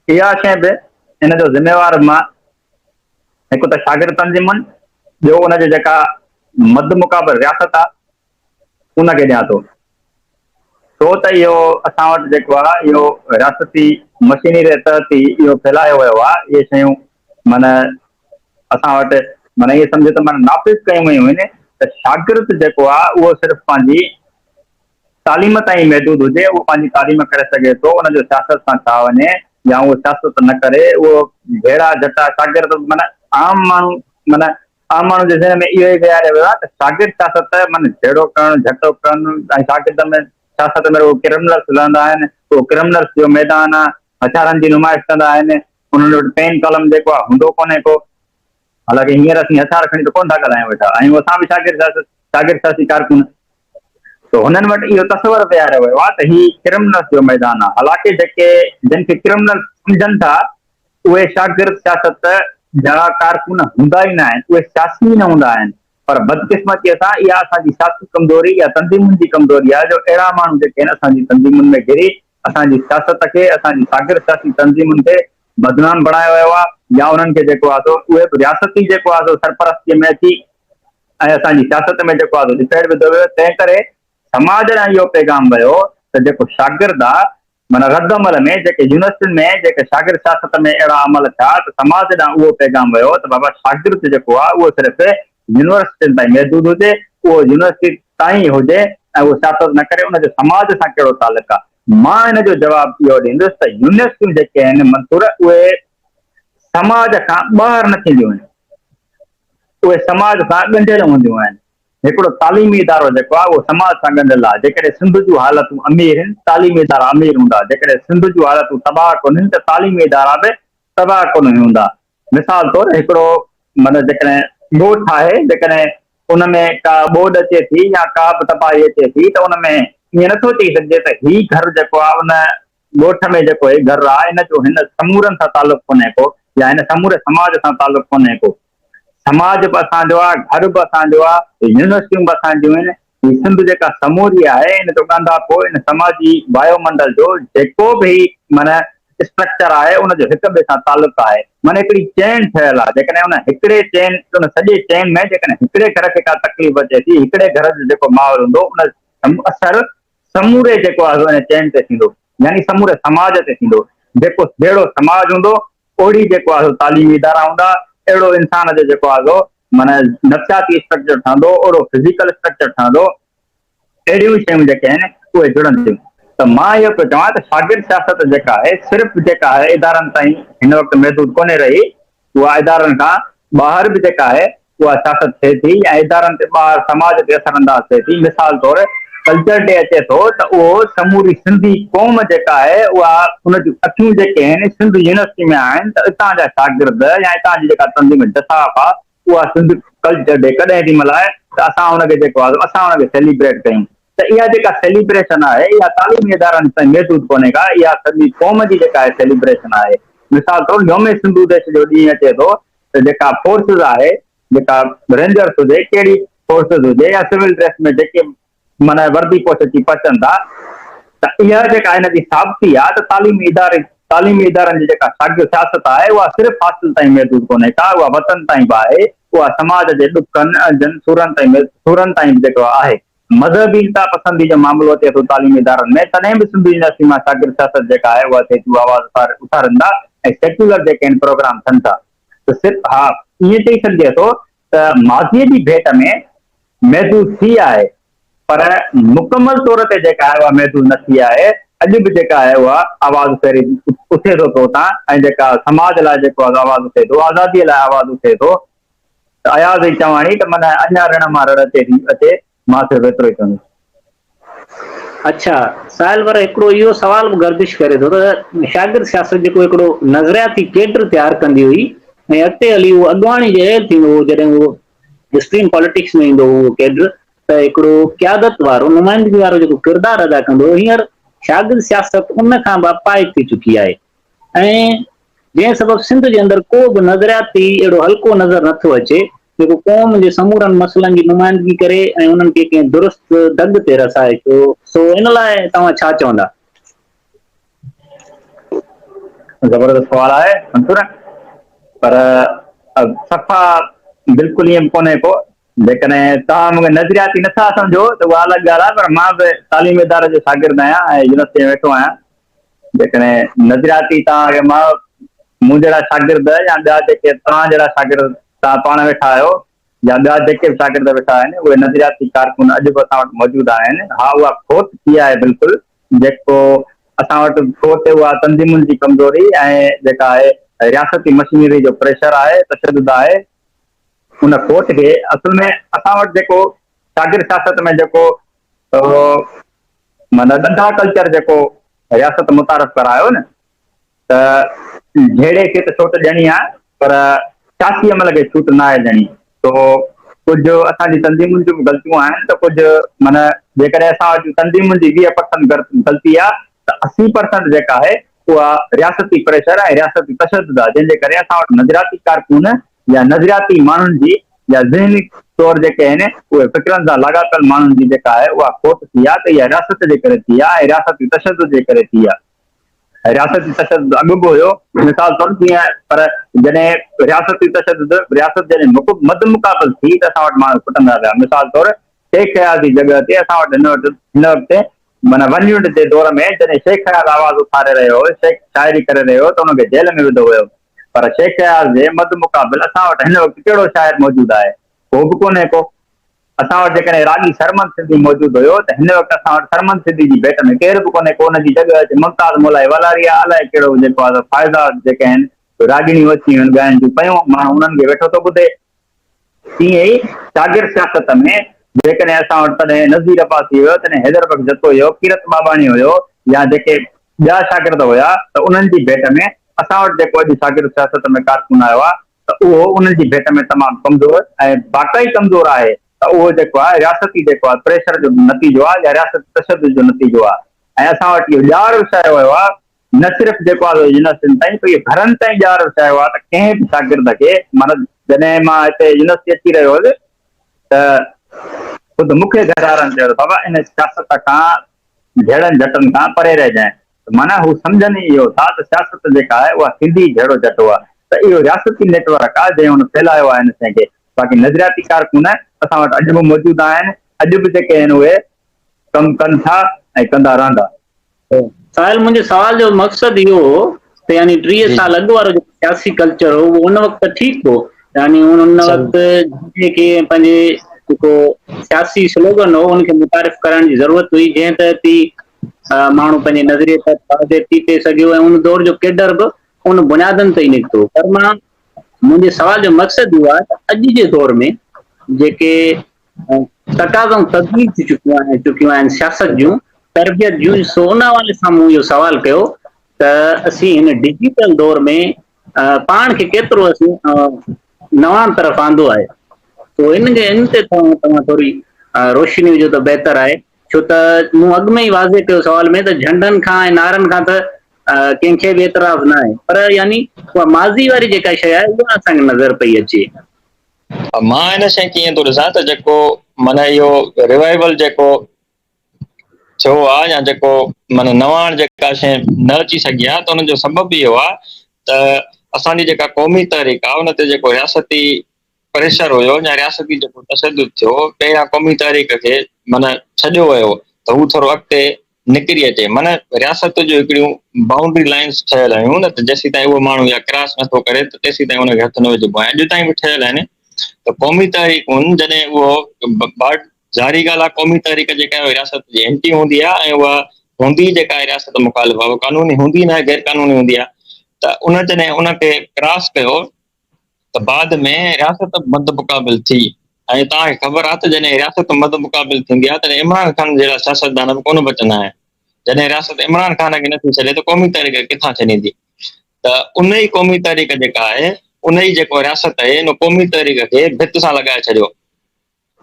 [SPEAKER 2] इहा शइ बि इन जो ज़िम्मेवार मां हिकु त शागिर्द तंज़ीमुनि, ॿियो उनजी जेका मद मुक़ाबिल रियासत आहे उनखे ॾियां थो। छो त इहो असां वटि जेको आहे इहो रियासती मशीनरी जे तहत ई इहो फैलायो वियो आहे। इहे शयूं माना असां वटि माना इहे सम्झो त माना नाफ़िज़ कयूं वयूं आहिनि त शागिर्द जेको आहे उहो सिर्फ़ु पंहिंजी तालीम ताईं महदूद हुजे, उहो पंहिंजी तालीम करे सघे थो, उनजो सियासत सां छा वञे या उहो सियासत न करे। उहो भेड़ा जटा शागिर्द माना आम माण्हू जे ज़हन में इहो ई विहारियो वियो आहे त शागिर्द सियासत माना जहिड़ो करणु, झटो करणु, ऐं शागिर्द में सियासत में उहे क्रिमिनल्स रहंदा आहिनि, उहो क्रिमिनल्स जो मैदान आहे, हथियारनि जी नुमाइश कंदा आहिनि, उन्हनि वटि पेन कलम जेको आहे हूंदो कोन्हे को। हालांकि हींअर असीं हथियार खणी त कोन था ॻाल्हायूं वेठा, ऐं असां बि शागिर्द सियासी कारकुन। तो हुननि वटि इहो तस्वर विहारियो वियो आहे त ही क्रिमिनल्स जो मैदान आहे। हालांकि जिन खे क्रिमिनल सम्झनि था उहे शागिर्द सियासत जा कारकुन हूंदा ई न आहिनि, उहे सियासी न हूंदा आहिनि। पर बदकिस्मतीअ सां इहा असांजी सियासी कमज़ोरी या तंज़ीमुनि जी कमज़ोरी आहे जो अहिड़ा माण्हू जेके आहिनि असांजी तंज़ीमुनि में घिरी असांजी सियासत खे, असांजी शागिर्द सियासी तंज़ीमुनि खे बदनाम बणायो वियो आहे, या उन्हनि खे जेको आहे उहे रियासती जेको आहे सरपरस्तीअ में अची ऐं असांजी सियासत में जेको आहे डिसाइड विधो वियो। तंहिं करे समाज ॾांहुं इहो पैगाम वियो त जेको शागिर्द आहे माना रद अमल में जेके यूनिवर्सिटियुनि में जेके शागिर्द सियासत में अहिड़ा अमल थिया त समाज ॾांहुं उहो पैगाम वियो त बाबा शागिर्द जेको आहे उहो सिर्फ़ु यूनिवर्सिटियुनि ताईं महदूद हुजे, उहो यूनिवर्सिटी ताईं हुजे ऐं उहो सियासत न करे, उनजो समाज सां कहिड़ो तालुक आहे। मां हिन जो जवाबु इहो ॾींदुसि त यूनिवर्सिटियूं जेके आहिनि मंसूर उहे समाज खां ॿाहिरि न थींदियूं आहिनि, उहे समाज सां ॻंढियल हूंदियूं आहिनि। हिकिड़ो तालीमी इदारो जेको आहे उहो समाज सां ॻंढियल आहे। जेकॾहिं सिंध जूं हालतूं अमीर आहिनि तालीमी इदारा अमीर हूंदा, जेकॾहिं सिंध जूं हालतूं तबाह कोन्हनि त तालीमी इदारा बि तबाह कोन हूंदा। मिसाल तौरु हिकिड़ो माना जेकॾहिं ॻोठ आहे, जेकॾहिं उन में का ॿोॾ अचे थी या का बि तबाही अचे थी त उन में ईअं नथो चई सघिजे त ही घर जेको आहे उन ॻोठ में जेको ही घर आहे हिन जो हिन समूरनि सां तालुक कोन्हे को, या हिन समूरे समाज सां तालुक कोन्हे को। समाज बि असांजो आहे, घर बि असांजो आहे, यूनिवर्सिटियूं बि असांजियूं आहिनि। ही सिंध जेका समूरी आहे इन जो ॻंढापो इन समाजी वायुमंडल जो जेको बि माना स्ट्रक्चर आहे उनजो हिक ॿिए सां तालुक आहे। माना हिकिड़ी चेन ठहियल आहे, जेकॾहिं उन हिकिड़े चेन उन सॼे चेन में जेकॾहिं हिकिड़े घर खे का तकलीफ़ अचे थी, हिकिड़े घर जो जेको माहौल हूंदो उन असर समूरे जेको आहे उन चेन ते थींदो, यानी समूरे समाज ते थींदो। जेको जहिड़ो समाज हूंदो ओड़ी जेको आहे तालीमी इदारा हूंदा, अहिड़ो इंसान जो जेको आहे माना नफ़सियाती स्ट्रक्चर ठहंदो, ओड़ो फिज़िकल स्ट्रक्चर ठहंदो, अहिड़ियूं शयूं जेके आहिनि उहे जुड़ंदियूं। त मां इहो पियो चवां त शागिर्द सियासत जेका आहे सिर्फ़ु जेका आहे इदारनि ताईं हिन वक़्तु महदूद कोन्हे रही, उहा इदारनि खां ॿाहिरि बि जेका आहे उहा सियासत थिए थी ऐं इदारनि ते ॿाहिरि समाज ते असरअंदाज़ थिए थी। मिसाल तौरु कल्चर डे अचे थो त उहो समूरी सिंधी क़ौम जेका आहे उहा उन जूं अखियूं जेके आहिनि सिंध यूनिवर्सिटी में आहिनि त हितां जा शागिर्द या हितां जी जेका तंज़ीम जसाफ़ आहे उहा सिंध कल्चर डे कॾहिं थी मल्हाए त असां हुनखे जेको आहे असां हुनखे सेलिब्रेट कयूं। त इहा जेका सेलिब्रेशन आहे इहा तालीमी इदारनि ताईं महदूद कोन्हे का, इहा सॼी क़ौम जी जेका आहे सेलिब्रेशन आहे। मिसाल तौरु यौम सिंधु देश जो ॾींहुं अचे थो त जेका फोर्सिस आहे, जेका रेंजर्स हुजे, कहिड़ी फोर्सिस हुजे या सिविल ड्रेस में जेके माना वर्दी पोश अची पहुचनि था, त इहा जेका हिन जी साबिती आहे त तालीमी इदारनि जी जेका शागिर्द सियासत आहे उहा सिर्फ़ु हासिल ताईं महदूद कोन्हे का, उहा वतन ताईं बि आहे, उहा समाज जे ॾुखनि सूरनि ताईं जेको आहे। मज़हबी इंता पसंदी जो मामिलो अचे थो तालीमी इदारनि में, तॾहिं बि सिंध यूनिवर्सिटी मां शागिर्द सियासत जेका आहे उहा थिए थी, आवाज़ उथारनि था ऐं सेक्युलर जेके आहिनि प्रोग्राम थियनि था। त सिर्फ़ु हा ईअं चई सघिजे थो त माज़ीअ जी भेट में महदूद थी आहे, पर मुकमल तौर ते जेका आहे उहा महदूद न थी आहे। अॼु बि जेका आहे उहा आवाज़ उथे थो उतां, ऐं जेका समाज लाइ जेको आहे आवाज़ उथे थो, आज़ादीअ लाइ आवाज़ उथे थो। त अयाज़ जी चवाणी त माना अञा रण मां रण अचे, मां सिर्फ़ु एतिरो ई चवंदुसि।
[SPEAKER 1] अच्छा साहिल, पर हिकिड़ो इहो सवाल बि गर्दिश करे थो त शागिर्द सियासत जेको हिकिड़ो नज़रियाती केड्र तयारु कंदी हुई ऐं अॻिते हली उहो अॻुवाणी जहिड़ो थींदो हो जॾहिं उहो स्ट्रीम पॉलिटिक्स में ईंदो उहो केड्र, त हिकिड़ो क़यादत वारो नुमाइंदगी वारो जेको किरदारु अदा कंदो हो, हींअर शागिर्द सियासत उन खां बि अपाहिज थी चुकी आहे। ऐं जंहिं सबबु सिंध जे अंदरि को बि नज़रियाती अहिड़ो हल्को नज़र नथो अचे जेको क़ौम जे समूरनि मसइलनि जी नुमाइंदगी करे ऐं उन्हनि खे कंहिं दुरुस्त दंग ते रसाए थो। सो इन लाइ तव्हां छा चवंदा?
[SPEAKER 2] ज़बरदस्त सवाल आहे मंसूर, पर सफ़ा बिल्कुलु ईअं कोन्हे को। जेकॾहिं तव्हां मूंखे नज़रियाती नथा सम्झो त उहा अलॻि ॻाल्हि आहे, पर मां बि तालीमी इदारे जो शागिर्द आहियां ऐं यूनिवर्सिटी में वेठो आहियां। जेकॾहिं नज़रियाती तव्हांखे मां मूं जहिड़ा शागिर्द या ॿिया जेके तव्हां जहिड़ा शागिर्द तव्हां पाण वेठा आहियो या ॿिया जेके बि शागिर्द वेठा आहिनि उहे नज़रियाती कारकुन अॼु बि असां वटि मौजूदु आहिनि। हा, उहा खोट थी आहे बिल्कुलु, जेको असां वटि खोट उहा तंज़ीमुनि जी कमज़ोरी ऐं जेका आहे रियासती मशीनरी जो प्रेशर आहे, तशदुद आहे। उन खोट खे असल में असां वटि जेको शागिर्द सियासत में जेको माना ॾंढा कल्चर जेको रियासत मुतारफ़ करायो न, त झेड़े खे त छूट ॾियणी आहे पर सियासी अमल खे छूट न आहे ॾियणी। तो कुझु असांजी तंज़ीमुनि जूं ग़लतियूं आहिनि त कुझु माना जेकॾहिं असां वटि तंज़ीमुनि जी 20% ग़लती आहे त 80% जेका आहे उहा रियासती प्रेशर ऐं रियासती तशदुद आहे, जंहिंजे करे असां वटि नज़रियाती कारकुन या नज़रियाती माण्हुनि जी या ज़हनी तौर जेके आहिनि उहे फिक्रनि सां लाॻापियल माण्हुनि जी जेका आहे उहा खोट थी आहे त इहा रियासत जे करे थी आहे ऐं रियासती तशदुद जे करे थी आहे। रियासती तशदुद अॻु बि हुयो, मिसाल तौर जीअं, पर जॾहिं रियासती तशदुद रियासत जॾहिं मद मुक़ाबिल थी त असां वटि माण्हू खुटंदा पिया। मिसाल तौर शेख हयात जी जॻह ते असां वटि हिन वक़्तु माना 1 यूनिट जे दौर में जॾहिं शेख हयात आवाज़ उथारे रहियो हो, शेख शाइरी करे रहियो हो त हुनखे जेल में विधो वियो, पर शेख हयात जे मद मुक़ाबिल असां वटि हिन वक़्तु कहिड़ो शाइर मौजूदु आहे? को बि कोन्हे को। असां वटि जेकॾहिं रागी सरमद सिंधी मौजूदु हुयो त हिन वक़्तु असां वटि सरमद सिंधी जी भेट में केर बि कोन्हे को। हुनजी जॻह ते मुमताज़ मोलाई वलारिया अलाए कहिड़ो जेको आहे फ़ाइदा जेके आहिनि रागिणियूं अची आहिनि ॻाइण जूं पयूं, माण्हू उन्हनि खे वेठो थो ॿुधे। तीअं ई शागिर्द सियासत में जेकॾहिं असां वटि तॾहिं नज़ीर अब्बासी हुयो, तॾहिं हैदर बख़्श जतो हुयो, कीरत बाबाणी हुयो या जेके ॿिया शागिर्द हुया त उन्हनि जी भेट में असां वटि जेको अॼु शागिर्द सियासत में कारकुन आयो आहे त उहो उन्हनि जी भेट में तमामु कमज़ोर ऐं वाक़ई कमज़ोर आहे। त उहो जेको आहे रियासती जेको आहे प्रेशर जो नतीजो आहे या रियासती तशदुद जो नतीजो आहे। ऐं असां वटि इहो ॼाण विछायो वियो आहे न सिर्फ़ु जेको आहे यूनिवर्सिटियुनि ताईं, पर इहो घरनि ताईं ॼाण विछायो आहे त कंहिं बि शागिर्द खे, माना जॾहिं मां हिते यूनिवर्सिटी अची रहियो हुयुसि त ख़ुदि मूंखे घर वारनि चयो बाबा इन सियासत खां जहिड़नि जटनि खां परे रहिजांइ। माना हू सम्झनि ई इहो था त सियासत जेका आहे उहा सिंधी जहिड़ो जटो आहे। त इहो रियासती नेटवर्क आहे जंहिं हुन फैलायो आहे हिन शइ खे। बाक़ी नज़रियाती कारकुन असां वटि अॼु बि मौजूदु आहिनि, अॼु बि जेके आहिनि उहे कमु कनि था ऐं कंदा रहंदा।
[SPEAKER 1] साहिल, मुंहिंजे सवाल जो मक़सदु इहो हो त यानी 30 साल अॻु वारो जेको सियासी कल्चर हो उहो उन वक़्तु ठीकु हो, यानी उन वक़्तु जेके पंहिंजे जेको सियासी स्लोगन हो उनखे मुतारिफ़ करण जी ज़रूरत हुई, जंहिं तहत ई माण्हू पंहिंजे नज़रिए ते वाज़े थी थिए सघियो ऐं उन दौर जो केडर बि उन बुनियादनि ते ई निकितो। पर मुंहिंजे सवाल जो मक़सदु इहो आहे त अॼु जे दौर में जेके तक़ाज़ाऊं तब्दील थी चुकियूं आहिनि सियासत जूं, तरबियत जूं, सो उन हवाले सां मूं इहो सवाल कयो त असीं हिन डिजिटल दौर में पाण खे केतिरो असीं नवां तरफ़ आंदो आहे। तो इन ते तव्हां थोरी रोशनी विझो त बहितर आहे, छो त मूं अॻु में ई वाज़े कयो सवाल में त झंडनि खां ऐं नारनि खां त कंहिंखे बि एतिराज़ न आहे, पर यानी उहा माज़ी वारी जेका शइ आहे उहा असांखे नज़र पई अचे।
[SPEAKER 3] मां हिन शइ कीअं थो ॾिसां त जेको माना इहो रिवाइवल जेको थियो आहे या जेको माना नवाण जेका शइ न अची सघी आहे, त हुनजो सबबु इहो आहे त असांजी जेका क़ौमी तहरीक आहे उन ते जेको रियासती प्रेशर हुयो या रियासती जेको तशदुद थियो, पहिरियां क़ौमी तहरीक खे माना छॾियो वियो त हू थोरो अॻिते निकिरी अचे। माना रियासत जूं हिकिड़ियूं बाउंड्री लाइन्स ठहियल आहियूं न, त जेसीं ताईं उहो माण्हू या क्रॉस नथो करे त तेसीं ताईं हुनखे हथ न विझिबो आहे। अॼु ताईं बि ठहियल आहिनि। त क़ौमी तहरीकुनि जॾहिं उहो ज़ारी ॻाल्हि आहे, क़ौमी तहरीक जेका आहे रियासत जी एंटी हूंदी आहे ऐं उहा हूंदी जेका आहे रियासत मुखालिफ़ आहे, उहा क़ानूनी हूंदी न आहे, गैर क़ानूनी हूंदी आहे। त उन जॾहिं उनखे क्रॉस कयो त बाद में रियासत मद मुक़ाबिल थी। ऐं तव्हांखे ख़बर आहे त जॾहिं रियासत मद मुक़ाबिल थींदी आहे तॾहिं इमरान ख़ान जहिड़ा सियासतदान बि कोन बचंदा आहिनि। जॾहिं रियासत इमरान ख़ान खे नथी छॾे त क़ौमी तहरीक किथां छॾींदी? त उन ई क़ौमी तहरीक जेका आहे, उन ई जेको रियासत आहे उन क़ौमी तहरीक खे भित सां लॻाए छॾियो।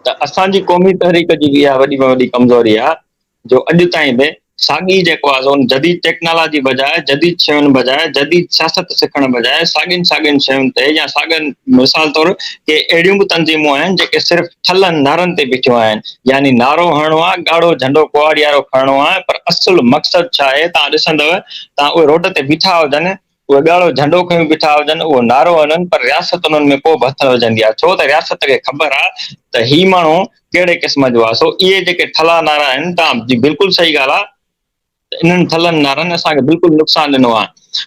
[SPEAKER 3] त असांजी क़ौमी तहरीक जी बि इहा वॾी में वॾी कमज़ोरी आहे जो अॼु ताईं बि साॻी जेको आहे जदीद टेक्नोलॉजी बजाए, जदीद शयुनि बजाए, जदीद सियासत सिखण बजाए साॻियुनि शयुनि ते या साॻियुनि, मिसाल तौर के अहिड़ियूं बि तंज़ीमूं आहिनि जेके सिर्फ़ु ठलनि नारनि ते बीठियूं आहिनि, यानी नारो हणणो आहे, ॻाढ़ो झंडो कुआड़ी वारो खणणो आहे, पर असुलु मक़सदु छा आहे तव्हां ॾिसंदव, तव्हां उहे रोड ते बीठा हुजनि, उहे ॻाढ़ो झंडो खणी बीठा हुजनि, उहो नारो हणनि, पर रियासत उन्हनि में को बि हथ न विझंदी आहे। छो त रियासत खे ख़बर आहे त ही माण्हू कहिड़े क़िस्म जो आहे। सो इहे जेके ठला नारा आहिनि, तव्हां बिल्कुलु सही ॻाल्हि आहे त इन्हनि ठलनि नारनि असांखे बिल्कुलु नुक़सानु ॾिनो आहे।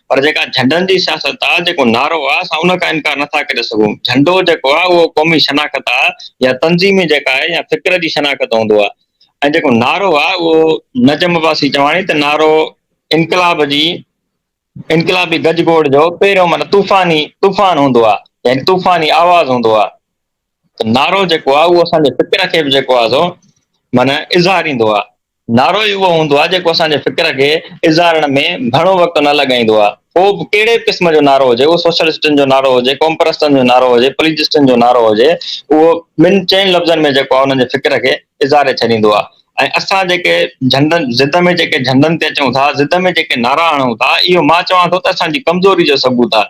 [SPEAKER 3] पर जेका झंडनि जी सियासत आहे, जेको नारो आहे, असां उन खां इनकार नथा करे सघूं। झंडो जेको आहे उहो क़ौमी शनाख़त आहे या तंज़ीमी जेका आहे या फ़िक्र जी शनाख़त हूंदो आहे। ऐं जेको नारो आहे उहो नजम अब्बासी चवाणी त नारो इनक़िलाबी गजगोड़ जो पहिरियों माना तूफ़ान हूंदो आहे, यानी तूफ़ानी आवाज़ हूंदो आहे। त नारो जेको आहे उहो असांजे फ़िक्र खे बि जेको आहे सो माना इज़हार ईंदो आहे। नारो ई उहो हूंदो आहे जेको असांजे फ़िक्र खे इज़ारण में घणो वक़्तु न लॻाईंदो आहे. पोइ बि कहिड़े क़िस्म जो नारो हुजे, उहो सोशलिस्टनि जो नारो हुजे, कॉम्प्रस्तनि जो नारो हुजे, पॉलिटिस्टनि जो नारो हुजे, उहो ॿिनि चइनि लफ़्ज़नि में जेको आहे उन्हनि जे फ़िक्र खे इज़ारे छॾींदो आहे. ऐं असां जेके झंडनि ज़िद में जेके झंडनि ते अचूं था, ज़िद में जेके नारा हणूं था, इहो मां चवां थो त असांजी कमज़ोरी जो सबूत आहे.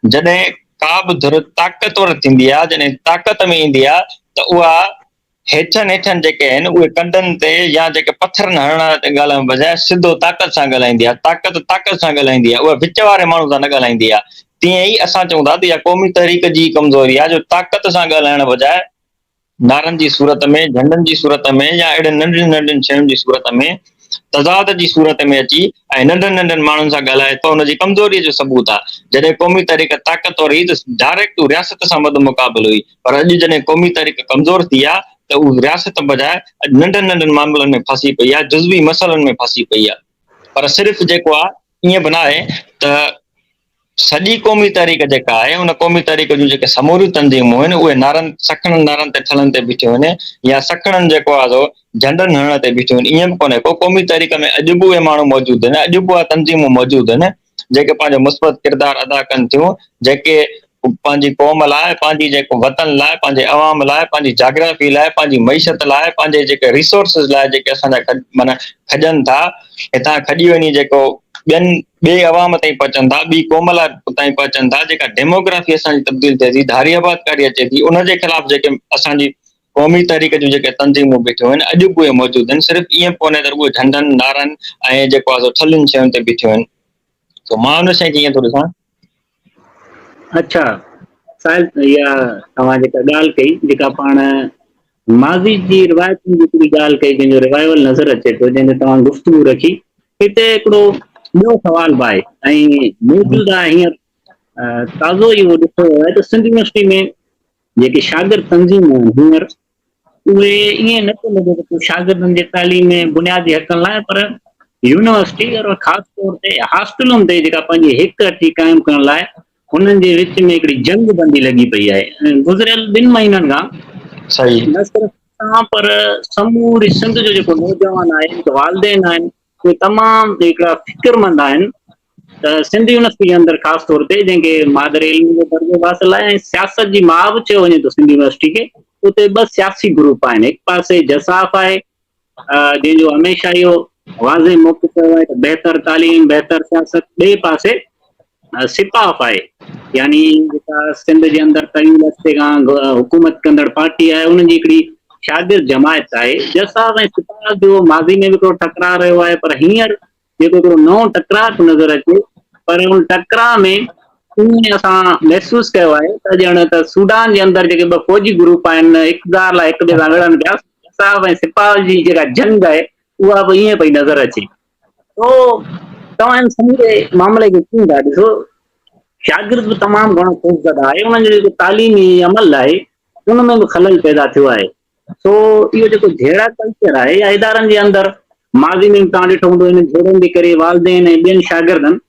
[SPEAKER 3] जॾहिं का बि धुर ताक़तवर थींदी आहे, जॾहिं ताक़त में ईंदी आहे, त उहा हेठनि जेके आहिनि उहे कंडनि ते या जेके पथरनि हणण ते ॻाल्हाइण बजाए सिधो ताक़त सां ॻाल्हाईंदी आहे. ताक़त सां ॻाल्हाईंदी आहे, उहा विच वारे माण्हू सां न ॻाल्हाईंदी आहे. तीअं ई असां चऊं था त इहा क़ौमी तहरीक जी कमज़ोरी आहे, जो ताक़त सां ॻाल्हाइण बजाए नारनि जी सूरत में, झंडनि जी सूरत में, या अहिड़े नंढियुनि नंढियुनि शयुनि जी सूरत में, तज़ाद जी सूरत में अची ऐं नंढनि नंढनि माण्हुनि सां ॻाल्हाए थो, हुनजी कमज़ोरीअ जो सबूत आहे. जॾहिं क़ौमी तहरीक ताक़तवर हुई त डायरेक्ट रियासत सां मद मुक़ाबिल हुई, पर अॼु जॾहिं क़ौमी तहरीक कमज़ोर थी आहे त उहा रियासत बजाए नंढनि नंढनि मामलनि में फासी पई आहे, जुज़वी मसइलनि में फासी पई आहे. पर सिर्फ़ु जेको आहे ईअं बि न आहे त सॼी क़ौमी तहरीक जेका आहे, उन क़ौमी तहरीक जूं जेके समूरियूं तंज़ीमूं आहिनि उहे सखणनि नारनि ते ठलनि ते बीठियूं आहिनि, या सखणनि जेको आहे सो झंडनि हणण ते बीठियूं आहिनि. ईअं बि कोन्हे को. क़ौमी तहरीक में अॼु बि उहे माण्हू मौजूदु आहिनि, अॼु बि उहा तंज़ीमूं मौजूदु आहिनि जेके पंहिंजो मुस्बत किरदारु अदा कनि थियूं, जेके पंहिंजी क़ौम लाइ, पंहिंजी जेको वतन लाइ, पंहिंजे अवाम लाइ, पंहिंजी जाग्राफी लाइ, पंहिंजी मईशत लाइ, पंहिंजे जेके रिसोर्सिस लाइ जेके असांजा माना खॼनि था, हितां खॼी वञी जेको ॿिए अवाम ताईं पहुचनि था, ॿी क़ौम लाइ ताईं पहुचनि था, जेका डेमोग्राफी असांजी तब्दील थिए थी, धारी आबादकारी अचे थी, उनजे ख़िलाफ़ जेके असांजी क़ौमी तहरीक जूं जेके तंज़ीमूं बीठियूं आहिनि, अॼु बि उहे मौजूदु आहिनि. सिर्फ़ु ईअं कोन्हे त उहे झंडनि नारनि ऐं जेको आहे ठलुनि शयुनि ते बीठियूं आहिनि. त मां हुन शइ खे ईअं थो ॾिसां.
[SPEAKER 1] अच्छा साहिल, इहा तव्हां जेका ॻाल्हि कई, जेका पाण माज़ी जी रिवायतुनि जी हिकिड़ी ॻाल्हि कई, जंहिंजो रिवाइवल नज़र अचे थो, जंहिंमें तव्हां गुफ़्तगू रखी, हिते हिकिड़ो ॿियो सुवाल बि आहे ऐं मौजूदु आहे हींअर ताज़ो ई उहो ॾिठो वियो आहे त सिंध यूनिवर्सिटी में जेके शागिर्द तंज़ीमूं आहिनि हींअर, उहे ईअं नथो लॻे त शागिर्दनि जे तालीम में बुनियादी हक़नि लाइ, पर यूनिवर्सिटी और ख़ासि तौर ते हॉस्टलुनि ते जेका पंहिंजी हिक अठी क़ाइमु करण लाइ हुननि जे विच में हिकिड़ी जंग बंदी लॻी पई आहे गुज़िरियल 2 महीननि खां.
[SPEAKER 3] सही.
[SPEAKER 1] न सिर्फ़ असां, पर समूरी सिंध जो जेको नौजवान आहे, जेके वालदेन आहिनि, उहे तमामु हिकिड़ा फ़िक्रमंद आहिनि त सिंध यूनिवर्सिटी जे अंदरि ख़ासि तौर ते जंहिंखे मादरे इल्म जो दर्जो हासिलु आहे ऐं सियासत जी माउ बि चयो वञे थो सिंध यूनिवर्सिटी खे, उते 2 सियासी ग्रुप आहिनि. हिकु पासे जसाफ़ आहे, जंहिंजो हमेशह इहो वाज़े मौक़िफ़ कयो आहे त बहितर तालीम, बहितर सियासत. ॿिए पासे सिपाफ आहे, यानी जेका सिंध जे अंदरि तवील अरसे खां हुकूमत कंदड़ पार्टी आहे, उन्हनि जी हिकिड़ी शागिर्द जमायत आहे. जसाफ़ ऐं सिपाफ जो माज़ी में बि हिकिड़ो टकराउ रहियो आहे, पर हींअर जेको हिकिड़ो नओं टकराउ थो नज़र अचे, पर उन टकराउ में ईअं असां महसूसु कयो आहे त ॼण त सूडान जे अंदरि जेके 2 फ़ौजी ग्रुप आहिनि, इक़्तिदार लाइ हिक ॿिए सां विढ़नि पिया, जसाफ़ ऐं सिपाफ जी जेका जंग आहे उहा बि ईअं पई नज़र अचे. तो तव्हां इन समूरे मामले खे कीअं था ॾिसो? शागिर्द बि तमामु घणो ख़ौफ़ज़दा आहे, उन्हनि जो जेको तालीमी अमल आहे उन में बि ख़लल पैदा थियो आहे. सो इहो जेको झेड़ा कल्चर आहे, या इदारनि जे अंदरि माज़ी में तव्हां ॾिठो हूंदो, इन झेड़नि जे करे वालदेन ऐं ॿियनि शागिर्दनि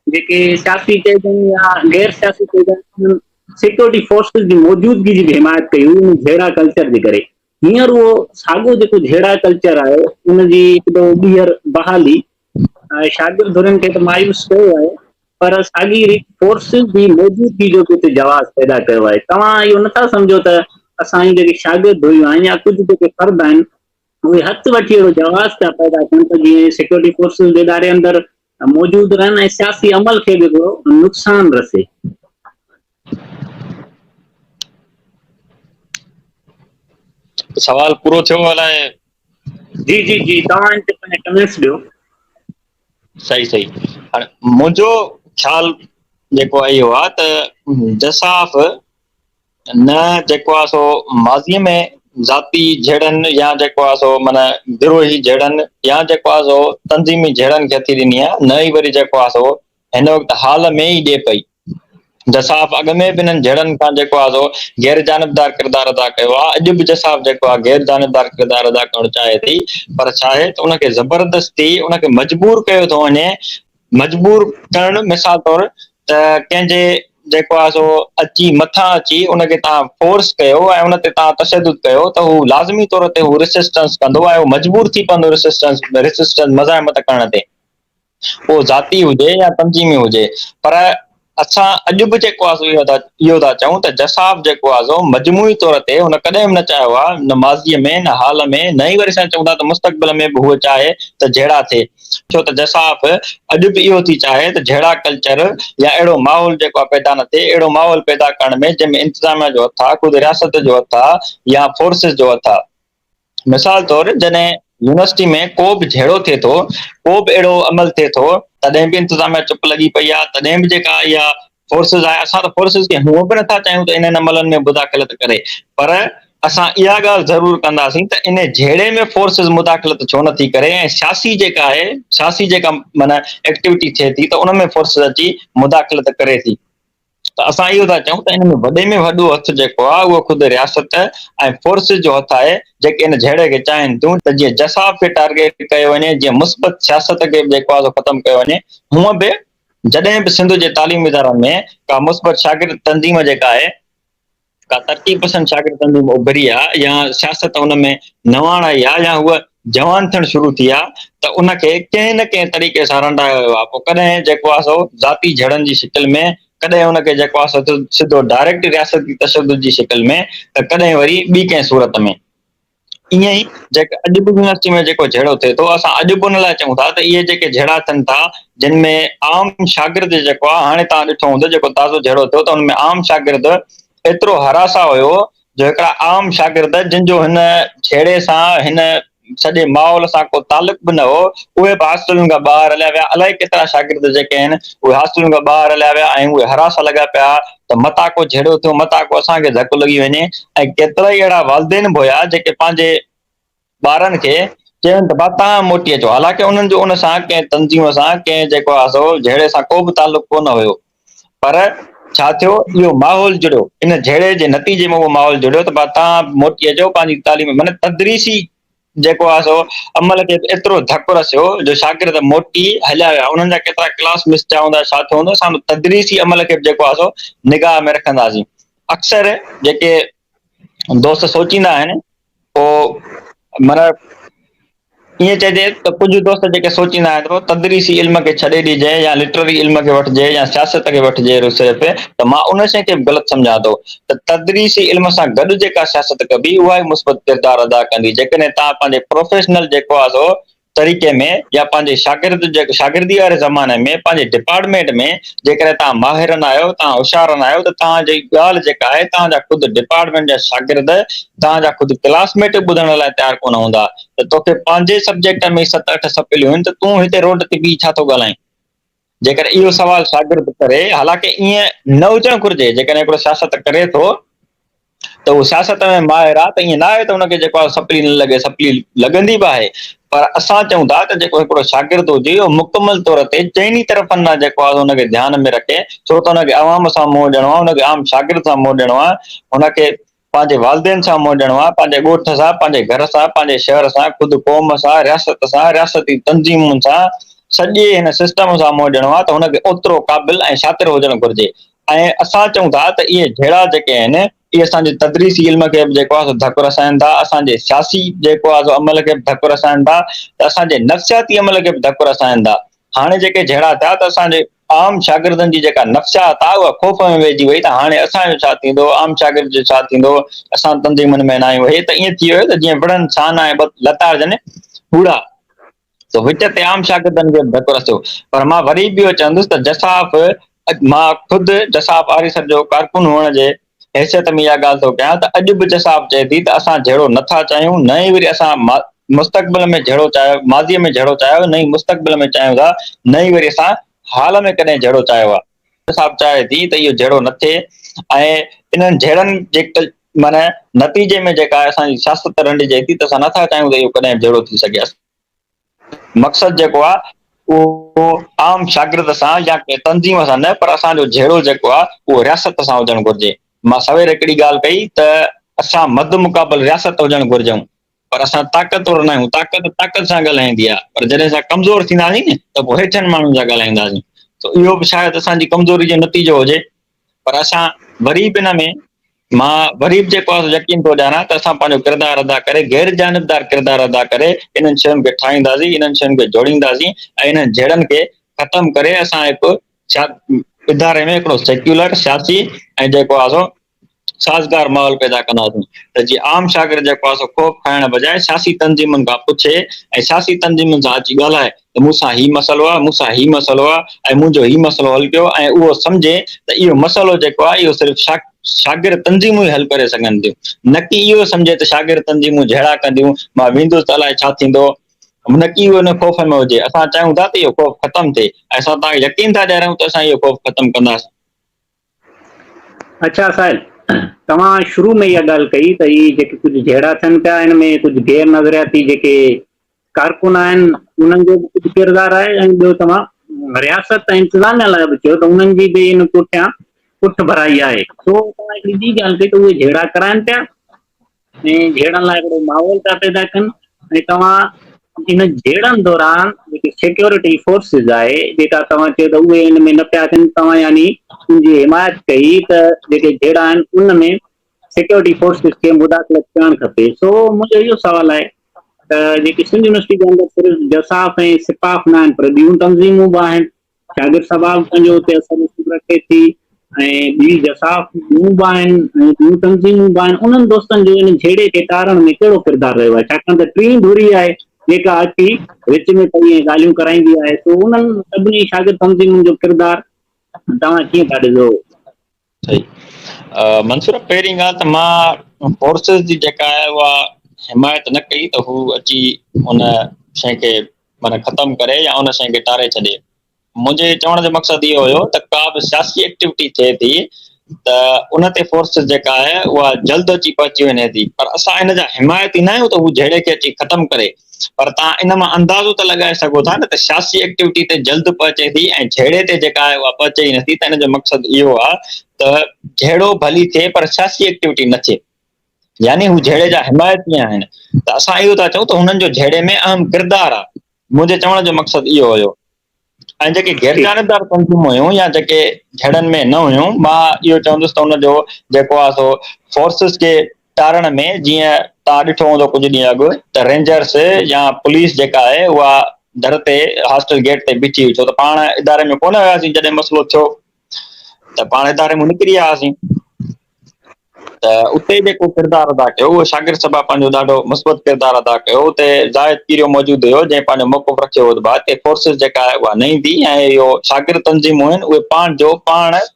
[SPEAKER 1] जेके सियासी चइजनि या गैर सियासी चइजनि, सिक्योरिटी फोर्सिस जी मौजूदगी जी बि हिमायत कई हुई झेड़ा कल्चर जे करे. हींअर उहो साॻियो जेको झेड़ा कल्चर आहे, उनजी हिकिड़ो ॿीहर बहाली शागिर्दनि खे त मायूस कयो आहे, पर साॻी फोर्सिस जी मौजूदगी जो हिते जवाज़ पैदा कयो आहे. तव्हां इहो नथा सम्झो त असांजी जेके शागिर्द हुयूं आहिनि या कुझु जेके फर्द आहिनि, उहे हथु वठी अहिड़ो जवाज़ था पैदा कनि त जीअं सिक्योरिटी फोर्सिस जे इदारे अंदरि मौजूदु रहनि ऐं सियासी अमल खे बि हिकिड़ो नुक़सानु रसे?
[SPEAKER 3] सवाल पूरो थियो अलाए?
[SPEAKER 1] जी जी जी, तव्हां हिन ते पंहिंजा कमेंट्स ॾियो.
[SPEAKER 3] सही सही. हाणे मुंहिंजो ख़्यालु जेको आहे इहो आहे त जसाफ़ न जेको आहे सो माज़ीअ में ज़ाती झेड़नि या जेको आहे सो माना गिरोही झेड़नि या जेको आहे सो तंज़ीमी झेड़नि खे थी ॾिनी आहे, न ई वरी जेको आहे सो हिन वक़्तु हाल में ई ॾिए पई. जसाफ़ अॻ में बि हिननि झेड़नि खां जेको आहे सो गैर जानबदार किरदारु अदा कयो आहे. अॼु बि जसाफ़ जेको आहे गैर जानबदार किरदारु अदा करणु चाहे थी, पर छा आहे त उनखे ज़बरदस्ती उनखे मजबूर कयो थो वञे. मजबूर करणु मिसाल तौरु त कंहिंजे जेको आहे सो अची मथां अची उनखे तव्हां फोर्स कयो ऐं उन ते तव्हां तशदुद कयो त हू लाज़मी तौर ते हू रेसिस्टेंस कंदो ऐं हू मजबूर थी पवंदो रेसिस्टेंस मज़ाहिमत करण ते, उहो ज़ाती हुजे या तंज़ीमी हुजे। पर असां अॼु बि जेको आहे इहो था चऊं त जसाब जेको आहे सो मजमूई तौर ते हुन कॾहिं बि न चाहियो आहे, न माज़ीअ में न हाल में, न ई वरी असां चऊं था त मुस्तक़बिल में बि उहो चाहे त जहिड़ा थिए। छो त जसाब अॼु बि इहो थी चाहे त जहिड़ा कल्चर या अहिड़ो माहौल जेको आहे पैदा न थिए, अहिड़ो माहौल पैदा करण में जंहिंमें इंतिज़ामिया जो हथ आहे, ख़ुदि रियासत जो हथ आहे या फोर्सिस जो हथ आहे। मिसाल तौर जॾहिं यूनिवर्सिटी में को बि झेड़ो थिए थो, को बि अहिड़ो अमल थिए थो, तॾहिं बि इंतिज़ामिया चुप लॻी पई आहे, तॾहिं बि जेका इहा फोर्सिस आहे, असां त फोर्सिस खे हूअं बि नथा चाहियूं त इन्हनि अमलनि में मुदाख़लत करे, पर असां इहा ॻाल्हि ज़रूरु कंदासीं त इन झेड़े में फोर्सिस मुदाख़लत छो नथी करे, ऐं सियासी जेका आहे, सियासी जेका माना एक्टिविटी थिए थी त उन में फोर्सिस अची मुदाख़लत करे थी। त असां इहो था चऊं त इन में वॾे में वॾो हथु जेको आहे उहो ख़ुदि रियासत ऐं फोर्सिस जो हथु आहे, जेके इन झेड़े खे चाहिनि थियूं त जीअं जसाब खे टारगेट कयो वञे, जीअं मुस्बत सियासत खे जेको आहे ख़तमु कयो वञे। हूअं बि जॾहिं बि सिंध जे तालीमी इदारनि में का मुस्बत शागिर्द तंज़ीम जेका आहे, का तरक़ी पसंद शागिर्द तंज़ीम उभरी आहे या सियासत उन में नवाण आई आहे या उहा जवान थियणु शुरू थी आहे, त उनखे कंहिं न कंहिं तरीक़े सां रंडायो वियो आहे। पोइ कॾहिं जेको आहे सो ज़ाती झड़नि जी शिकिल में, कॾहिं हुनखे जेको आहे सिधो डायरेक्ट रियासती तशद्दुद जी शिकिल में, त कॾहिं वरी ॿी कंहिं सूरत में। ईअं ई जेके अॼु बि यूनिवर्सिटी में जेको झेड़ो थिए थो, असां अॼु बि उन लाइ चऊं था त इहे जेके झेड़ा थियनि था, जिन में आम शागिर्द जेको आहे, हाणे तव्हां ॾिठो हूंदो जेको ताज़ो झेड़ो थियो त उनमें आम शागिर्द एतिरो हरासा हुयो, जो हिकिड़ा आम शागिर्द जिन जो हिन झेड़े सां, हिन सॼे माहौल सां को तालुक बि न हो, उहे बि हॉस्टलुनि खां ॿाहिरि हलिया विया। अलाए केतिरा शागिर्द जेके आहिनि उहे हॉस्टलुनि खां ॿाहिरि हलिया विया ऐं उहे हरासा लॻा पिया त मता को झेड़ो थियो, मता को असांखे धकु लॻी वञे। ऐं केतिरा ई अहिड़ा वालदेन बि हुया जेके पंहिंजे ॿारनि खे चवनि त भाउ तव्हां मोटी अचो, हालांकि उन्हनि जो उन सां कंहिं तंज़ीम सां, कंहिं जेको आहे सो झेड़े सां को बि तालुक कोन हुयो। पर छा थियो, इहो माहौल जुड़ियो, इन झेड़े जे नतीजे में उहो माहौल जुड़ियो त भाउ तव्हां मोटी अचो, पंहिंजी तालीम माना तदरीसी जेको आहे सो अमल खे एतिरो धकु रसियो जो शागिर्द मोटी हलिया विया। उन्हनि जा केतिरा क्लास मिस थिया हूंदा, छा थियो हूंदो, असां तदरीसी अमल खे जेको आहे सो निगाह में रखंदासीं। अक्सर जेके दोस्त सोचींदा आहिनि, पोइ माना ईअं चइजे त कुझु दोस्त जेके सोचींदा आहिनि त तदरीसी इल्म खे छॾे ॾिजे या लिटररी इल्म खे वठिजे या सियासत खे वठिजे सिर्फ़, त मां उन शइ खे बि ग़लति सम्झां थो त तदरीसी इल्म सां गॾु जेका सियासत कबी उहा ई मुस्बत किरदारु अदा कंदी। जेकॾहिं तव्हां पंहिंजे प्रोफेशनल जेको आहे सो तरीक़े में या पंहिंजे शागिर्दी वारे ज़माने में पंहिंजे डिपार्टमेंट में जेकॾहिं तव्हां माहिरनि आहियो, तव्हां होशियारनि आहियो, त तव्हांजी ॻाल्हि जेका आहे तव्हांजा ख़ुदि डिपार्टमेंट जा शागिर्द, तव्हांजा ख़ुदि क्लासमेट ॿुधण लाइ तयारु कोन हूंदा। त तोखे पंहिंजे सब्जेक्ट में 7-8 सपेलियूं आहिनि त तूं हिते रोड ते बीह छा थो ॻाल्हाए। जेकर इहो सवाल शागिर्द करे, हालांकि ईअं न हुजणु घुरिजे, जेकॾहिं हिकिड़ो सियासत करे थो त उहो सियासत में माहिर आहे, त ईअं न आहे त हुनखे जेको आहे सपली न लॻे, सपली लॻंदी बि आहे। पर असां चऊं था त जेको हिकिड़ो शागिर्द हुजे उहो मुकमल तौर ते चइनी तरफ़नि मां जेको आहे हुनखे ध्यान में रखे, छो त हुनखे अवाम सां मुंहुं ॾियणो आहे, हुनखे आम शागिर्द सां मुंहुं ॾियणो आहे, हुनखे पंहिंजे वालदेन सां मुंहुं ॾियणो आहे, पंहिंजे ॻोठ सां, पंहिंजे घर सां, पंहिंजे शहर सां, ख़ुदि क़ौम सां, रियासत सां, रियासती तंज़ीमुनि सां, सॼे हिन सिस्टम सां मुंहुं ॾियणो आहे। त हुनखे ओतिरो क़ाबिल ऐं शातिर हुजणु घुरिजे। ऐं असां चऊं था त इहे झेड़ा जेके आहिनि, इहे असांजे तदरीसी इल्म खे बि जेको आहे धकु रसाइनि था, असांजे सियासी जेको आहे अमल खे बि धकु रसाइनि था, त असांजे नफ़्सियाती अमल खे बि धकु रसाइनि था। हाणे जेके झेड़ा थिया त असांजे आम शागिर्दनि जी जेका नफ़्सियात आहे उहा ख़ौफ़ में वेझी वई त हाणे असांजो छा थींदो, आम शागिर्द जो छा थींदो, असां तंज़ीमुनि में न आहियूं। हे त ईअं थी वियो त जीअं विढ़नि सान ऐं लता हुजनि बूढ़ा, त विच ते आम शागिर्दनि खे धकु रसियो। पर मां वरी बि इहो चवंदुसि त जसाब, मां ख़ुदि जसाब आरीसर जो कारकुन हुअण जे हैसियत में इहा ॻाल्हि थो कयां त अॼु बि जसाब चए थी त असां झेड़ो नथा चाहियूं, न ई वरी असां मुस्तक़बिल में झेड़ो चाहियो, माज़ीअ में झेड़ो चाहियो, न ई मुस्तक़बिल में चाहियूं था, न ई वरी असां हाल में कॾहिं झेड़ो चाहियो आहे। जसाब चाहे थी त इहो झेड़ो न थिए ऐं इन्हनि झेड़नि जे माना नतीजे में जेका असांजी सियासत रंडिजे थी त असां नथा चाहियूं त इहो कॾहिं झेड़ो थी सघे। मक़सदु जेको आहे उहो आम शागिर्द सां या कंहिं तंज़ीम सां न, पर असांजो झेड़ो जेको आहे उहो रियासत सां हुजणु घुरिजे। मां सवेर हिकिड़ी ॻाल्हि कई त असां मद मुक़ाबिल रियासत हुजणु घुरिजऊं, पर असां ताक़तवर न आहियूं। ताक़त सां ॻाल्हाईंदी आहे, पर जॾहिं असां कमज़ोर थींदासीं न त पोइ हेठनि माण्हुनि सां ॻाल्हाईंदासीं। त इहो बि शायदि असांजी कमज़ोरी जो नतीजो हुजे। पर असां वरी बि हिन में मां वरी बि जेको आहे यकीन थो ॾियारां त असां पंहिंजो किरदारु अदा करे गैर जानबदार किरदारु अदा करे इन्हनि शयुनि खे ठाहींदासीं, इन्हनि शयुनि खे जोड़ींदासीं ऐं इन्हनि जड़नि खे ख़तमु करे असां हिकु इदारे में हिकिड़ो सेक्युलर सियासी ऐं जेको आहे सो साज़गार माहौल पैदा कंदासीं त जीअं आम शागिर्द जेको आहे सो ख़ौफ़ खाइण बजाए सियासी तंज़ीमुनि खां पुछे ऐं सियासी तंज़ीमुनि सां अची ॻाल्हाए त मूंसां हीउ मसइलो आहे, मूंसां हीउ मसइलो आहे ऐं मुंहिंजो हीउ मसइलो हल कयो ऐं उहो सम्झे त इहो मसइलो जेको आहे इहो सिर्फ़ु शागिर्द तंज़ीमूं ई हल करे सघनि थियूं, न की इहो सम्झे त शागिर्द तंज़ीमूं जहिड़ा कंदियूं मां वेंदुसि त अलाए छा थींदो, न की उहो हिन ख़ौफ़ में हुजे। असां चाहियूं था त इहो ख़ौफ़ ख़तमु थिए ऐं असां तव्हांखे यकीन था ॾियारियूं त असां इहो ख़ौफ़ ख़तमु कंदासीं।
[SPEAKER 1] अच्छा साहिल, तव्हां शुरू में इहा ॻाल्हि कई त ही जेके कुझु जहिड़ा थियनि पिया हिन में कुझु गैर नज़रियाती जेके कारकुन आहिनि उन्हनि जो बि कुझु किरदारु आहे ऐं ॿियो तव्हां रियासत ऐं इंतिज़ामिया लाइ बि चयो त उन्हनि जी बि इन पुठियां पुठ भराई आहे। सो तव्हां हिकिड़ी ॿी ॻाल्हि कई त उहे जहिड़ा कराइनि पिया ऐं जहिड़नि लाइ हिकिड़ो माहौल था पैदा कनि ऐं तव्हां इन जहिड़नि दौरान जेके सिक्योरिटी फोर्सिस आहे जेका तव्हां चयो त उहे इन में न पिया थियनि, तव्हां यानी उनजी हिमायत कई त जेके जहिड़ा आहिनि उन में सिक्योरिटी फोर्सिस खे मुदाख़लत करणु खपे। सो मुंहिंजो इहो सुवालु आहे त जेके सिंध यूनिवर्सिटी जे अंदरि सिर्फ़ु जसाफ़ ऐं सिपाफ न आहिनि पर ॿियूं तंज़ीमूं बि आहिनि, शागिर्द सभा बि पंहिंजो हुते असर रखे थी ऐं ॿी जसाफ़ ॿियूं बि आहिनि ऐं ॿियूं तंज़ीमूं बि आहिनि, उन्हनि दोस्तनि जो इन झेड़े खे टारण में कहिड़ो किरदारु रहियो आहे? छाकाणि त टीं धुरी आहे जेका अची विच में पई ऐं ॻाल्हियूं कराईंदी आहे, सो उन्हनि सभिनी शागिर्द तंज़ीमुनि जो किरदारु तव्हां कीअं था ॾिसो?
[SPEAKER 3] सही मंसूर, पहिरीं ॻाल्हि त मां फोर्सिस जी जेका आहे उहा हिमायत न कई त हू अची उन शइ खे माना ख़तमु करे या उन शइ खे टारे छॾे। मुंहिंजे चवण जो मक़सदु इहो हुयो त का बि सियासी एक्टिविटी थिए थी त उन ते फोर्सिस जेका आहे उहा जल्द अची पहुची वञे थी, पर असां इन जा हिमायती न आहियूं त हू जहिड़े खे अची ख़तमु करे, पर तव्हां इन मां अंदाज़ो त लॻाए सघो था न त सियासी एक्टिविटी ते जल्द पहुचे थी ऐं जहिड़े ते जेका आहे उहा पहुचे ई नथी, त इन जो मक़सदु इहो आहे त जहिड़ो भली थिए पर सियासी एक्टिविटी न थिए, यानी हू जहिड़े जा हिमायती आहिनि। त असां इहो था चऊं त हुननि जो जहिड़े में अहम किरदारु आहे, मुंहिंजे चवण जो मक़सदु इहो हुयो। ऐं जेके गैर जानबदार तंज़ीमूं हुयूं या जेके जड़नि में न हुयूं, मां इहो चवंदुसि त हुनजो जेको आहे सो फोर्सिस खे टारण में जीअं तव्हां ॾिठो हूंदो कुझु ॾींहं अॻु त रेंजर्स या पुलिस जेका आहे उहा दर ते हॉस्टल गेट ते बीठी हुई, छो त पाण इदारे में कोन हुयासीं जॾहिं मसइलो थियो त पाण इदारे में निकिरी आयासीं, त उते जेको किरदारु अदा कयो उहो शागिर्द सभा पंहिंजो ॾाढो मुस्बत किरदारु अदा कयो। उते ज़ाहिद कीरियो मौजूदु हुयो जंहिं पंहिंजो मौक़िफ़ रखियो हो त भाउ फोर्सिस जेका आहे उहा न ईंदी ऐं इहो शागिर्द तंज़ीमूं आहिनि उहे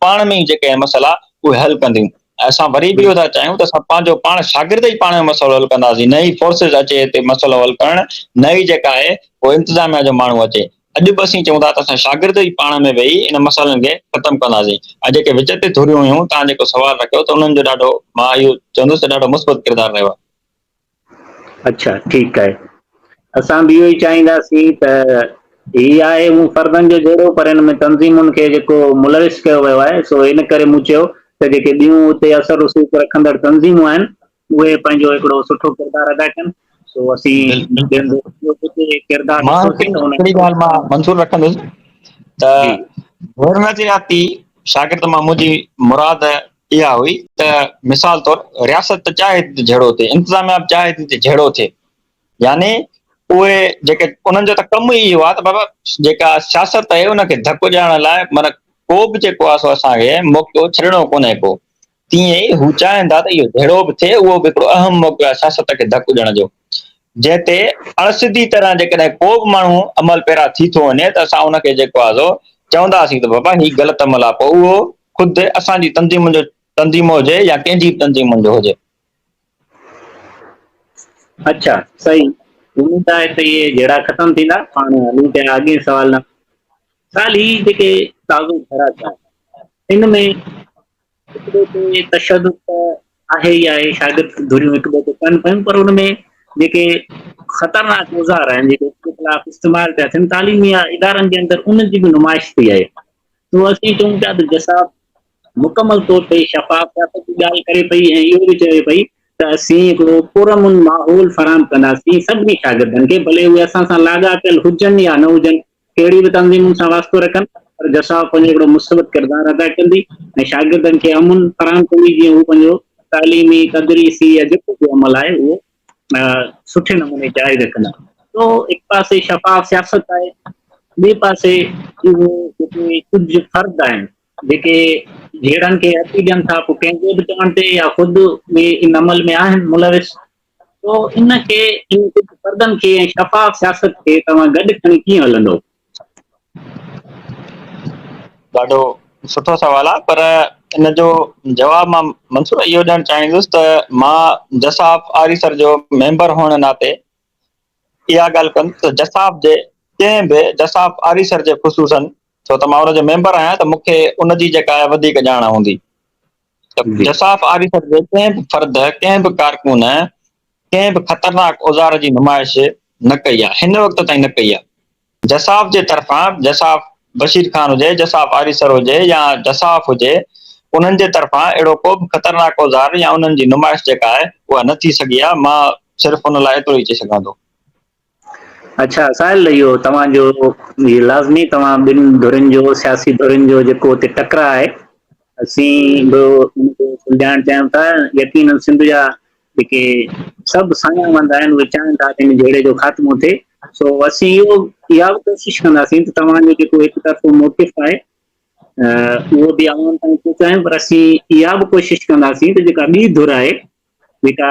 [SPEAKER 3] पाण में ई जेके मसइला उहे हल कंदियूं। असां वरी बि इहो था चाहियूं त असां पंहिंजो पाण शागिर्द ई पाण में मसइलो हल कंदासीं, न ई फोर्सिस अचे हिते मसइलो हल करणु, न ई जेका आहे उहो इंतिज़ामिया जो माण्हू अचे। अॼु बि असीं चऊं था त असां शागिर्द ई पाण में वेही इन मसइलनि खे ख़तमु कंदासीं। ऐं जेके विच ते धुरियूं हुयूं, तव्हां जेको सुवालु रखियो त उन्हनि जो ॾाढो मां इहो चवंदुसि त ॾाढो मुस्बत किरदारु रहियो आहे।
[SPEAKER 1] अच्छा, ठीकु आहे। असां बि इहो ई चाहींदासीं त हीअ आहे मूं फर्दनि जो जहिड़ो पर हिन में तंज़ीमुनि खे जेको मुलविस कयो वियो आहे, सो इन करे मूं चयो त जेके ॿियूं उते असर रसूख़ रखंदड़ तंज़ीमूं आहिनि उहे पंहिंजो हिकिड़ो सुठो किरदारु अदा कनि। सो असीं किरदारु
[SPEAKER 3] मां
[SPEAKER 1] ॾिसोसीं त हुन
[SPEAKER 3] हिकिड़ी ॻाल्हि मां मंसूर रखंदुसि त गैर नज़रियाती शागिर्द मां मुंहिंजी मुराद इहा हुई त मिसाल तौर रियासत चाहे थी जहिड़ो थिए, इंतिज़ामिया बि चाहे थी जहिड़ो थिए, यानी उहे जेके उन्हनि जो त कमु ई इहो आहे त बाबा जेका सियासत आहे उनखे धकु ॾियण लाइ माना को बि जेको आहे सो असांखे मौक़ो छॾिणो कोन्हे को, तीअं ई हू चाहिनि था त इहो जहिड़ो बि थिए उहो बि हिकिड़ो अहम मौक़ो आहे सियासत खे धकु ॾियण जो, जंहिं ते अणसिधी तरह जेकॾहिं को बि माण्हू अमल पहिरां थी थो वञे त असां उनखे जेको आहे सो चवंदासीं त बाबा हीउ ग़लति अमल आहे, पोइ उहो ख़ुदि असांजी तंज़ीम हुजे या कंहिंजी तंज़ीम जो हुजे।
[SPEAKER 1] अच्छा, सही। उम्मीद आहे त इहे जहिड़ा ख़तमु थींदा। पाण हलूं पिया अॻे सवाल न साल ही जेके ताज़ो ख़राब आहे इन में हिकु ॿिए ते तशदुद त आहे ई आहे, शागिर्द धुरियूं हिकु ॿिए ते कनि पियूं, पर उन में जेके ख़तरनाक औज़ार आहिनि जेके उसके ख़िलाफ़ इस्तेमालु पिया थियनि तालीमी इदारनि जे अंदरि उन्हनि जी बि नुमाइश थी आहे। तो असीं चऊं पिया त जसाफ़ मुकमल तौर ते शफ़ाफ़ियत जी ॻाल्हि करे पई ऐं इहो बि चए पई त असीं हिकिड़ो पुरअमन माहौल फराहम कंदासीं सभिनी शागिर्दनि खे, भले उहे असां सां लाॻापियल हुजनि या न हुजनि, कहिड़ी बि तंज़ीमुनि सां वास्तो रखनि, पर जसां पंहिंजो हिकिड़ो मुस्बत किरदारु अदा कंदी ऐं शागिर्दनि खे अमुन फराहम कंदी जीअं हू पंहिंजो तालीमी तदरीसी या जेको बि अमल आहे उहो सुठे नमूने जारी रखंदा। तो हिकु पासे शफ़ाफ़ सियासत आहे, ॿिए पासे उहो जेके कुझु फर्द आहिनि जेके जहिड़नि खे हथी ॾियनि था पोइ कंहिंजे बि चवण ते या ख़ुदि बि इन अमल में आहिनि मुलविस। तो इनखे इन कुझु फर्दनि खे ऐं शफ़ाफ़ सियासत खे तव्हां गॾु खणी कीअं हलंदो?
[SPEAKER 3] ॾाढो सुठो सवाल आहे, पर इन जो जवाबु मां मंसूर इहो ॾियणु चाहींदुसि त मां जसाफ आरीसर जो मेंबर हुअण नाते इहा ॻाल्हि कंदुसि त जसाफ जे कंहिं बि जसाफ आरीसर जे ख़ुसूसन, छो त मां हुनजो मेंबर आहियां त मूंखे उनजी जेका आहे वधीक ॼाण हूंदी। त जसाफ आरीसर जे कंहिं बि फर्द, कंहिं बि कारकुन कंहिं बि ख़तरनाक औज़ार जी नुमाइश न कई आहे, हिन वक़्त ताईं न कई आहे। जसाफ जे तरफ़ां, जसाफ बशीर खान हुजे, जसाफ आरीसर हुजे या जसाफ हुजे, उन्हनि जे तरफ़ां अहिड़ो को बि ख़तरनाक औज़ार या उन्हनि जी नुमाइश जेका आहे उहा न थी सघी आहे। मां सिर्फ़ु उन लाइ एतिरो ई चई सघां थो।
[SPEAKER 1] अच्छा साहिल, इहो तव्हांजो लाज़मी तव्हां ॿिनि धुरनि जो सियासी धुरनि जो जेको हुते टकरा आहे असीं बि उनखे सुलझाइणु चाहियूं था। यकीनन सिंध जा जेके सभु सायावंद आहिनि उहे चाहिनि था त इन जहिड़े जो ख़ात्मो थिए। सो असीं इहा बि कोशिशि कंदासीं त तव्हांजो जेको हिकु तरफ़ो मोटिफ आहे उहो बि आवाम ताईं पहुचायूं, पर असीं इहा बि कोशिशि कंदासीं त जेका ॿी धुर आहे जेका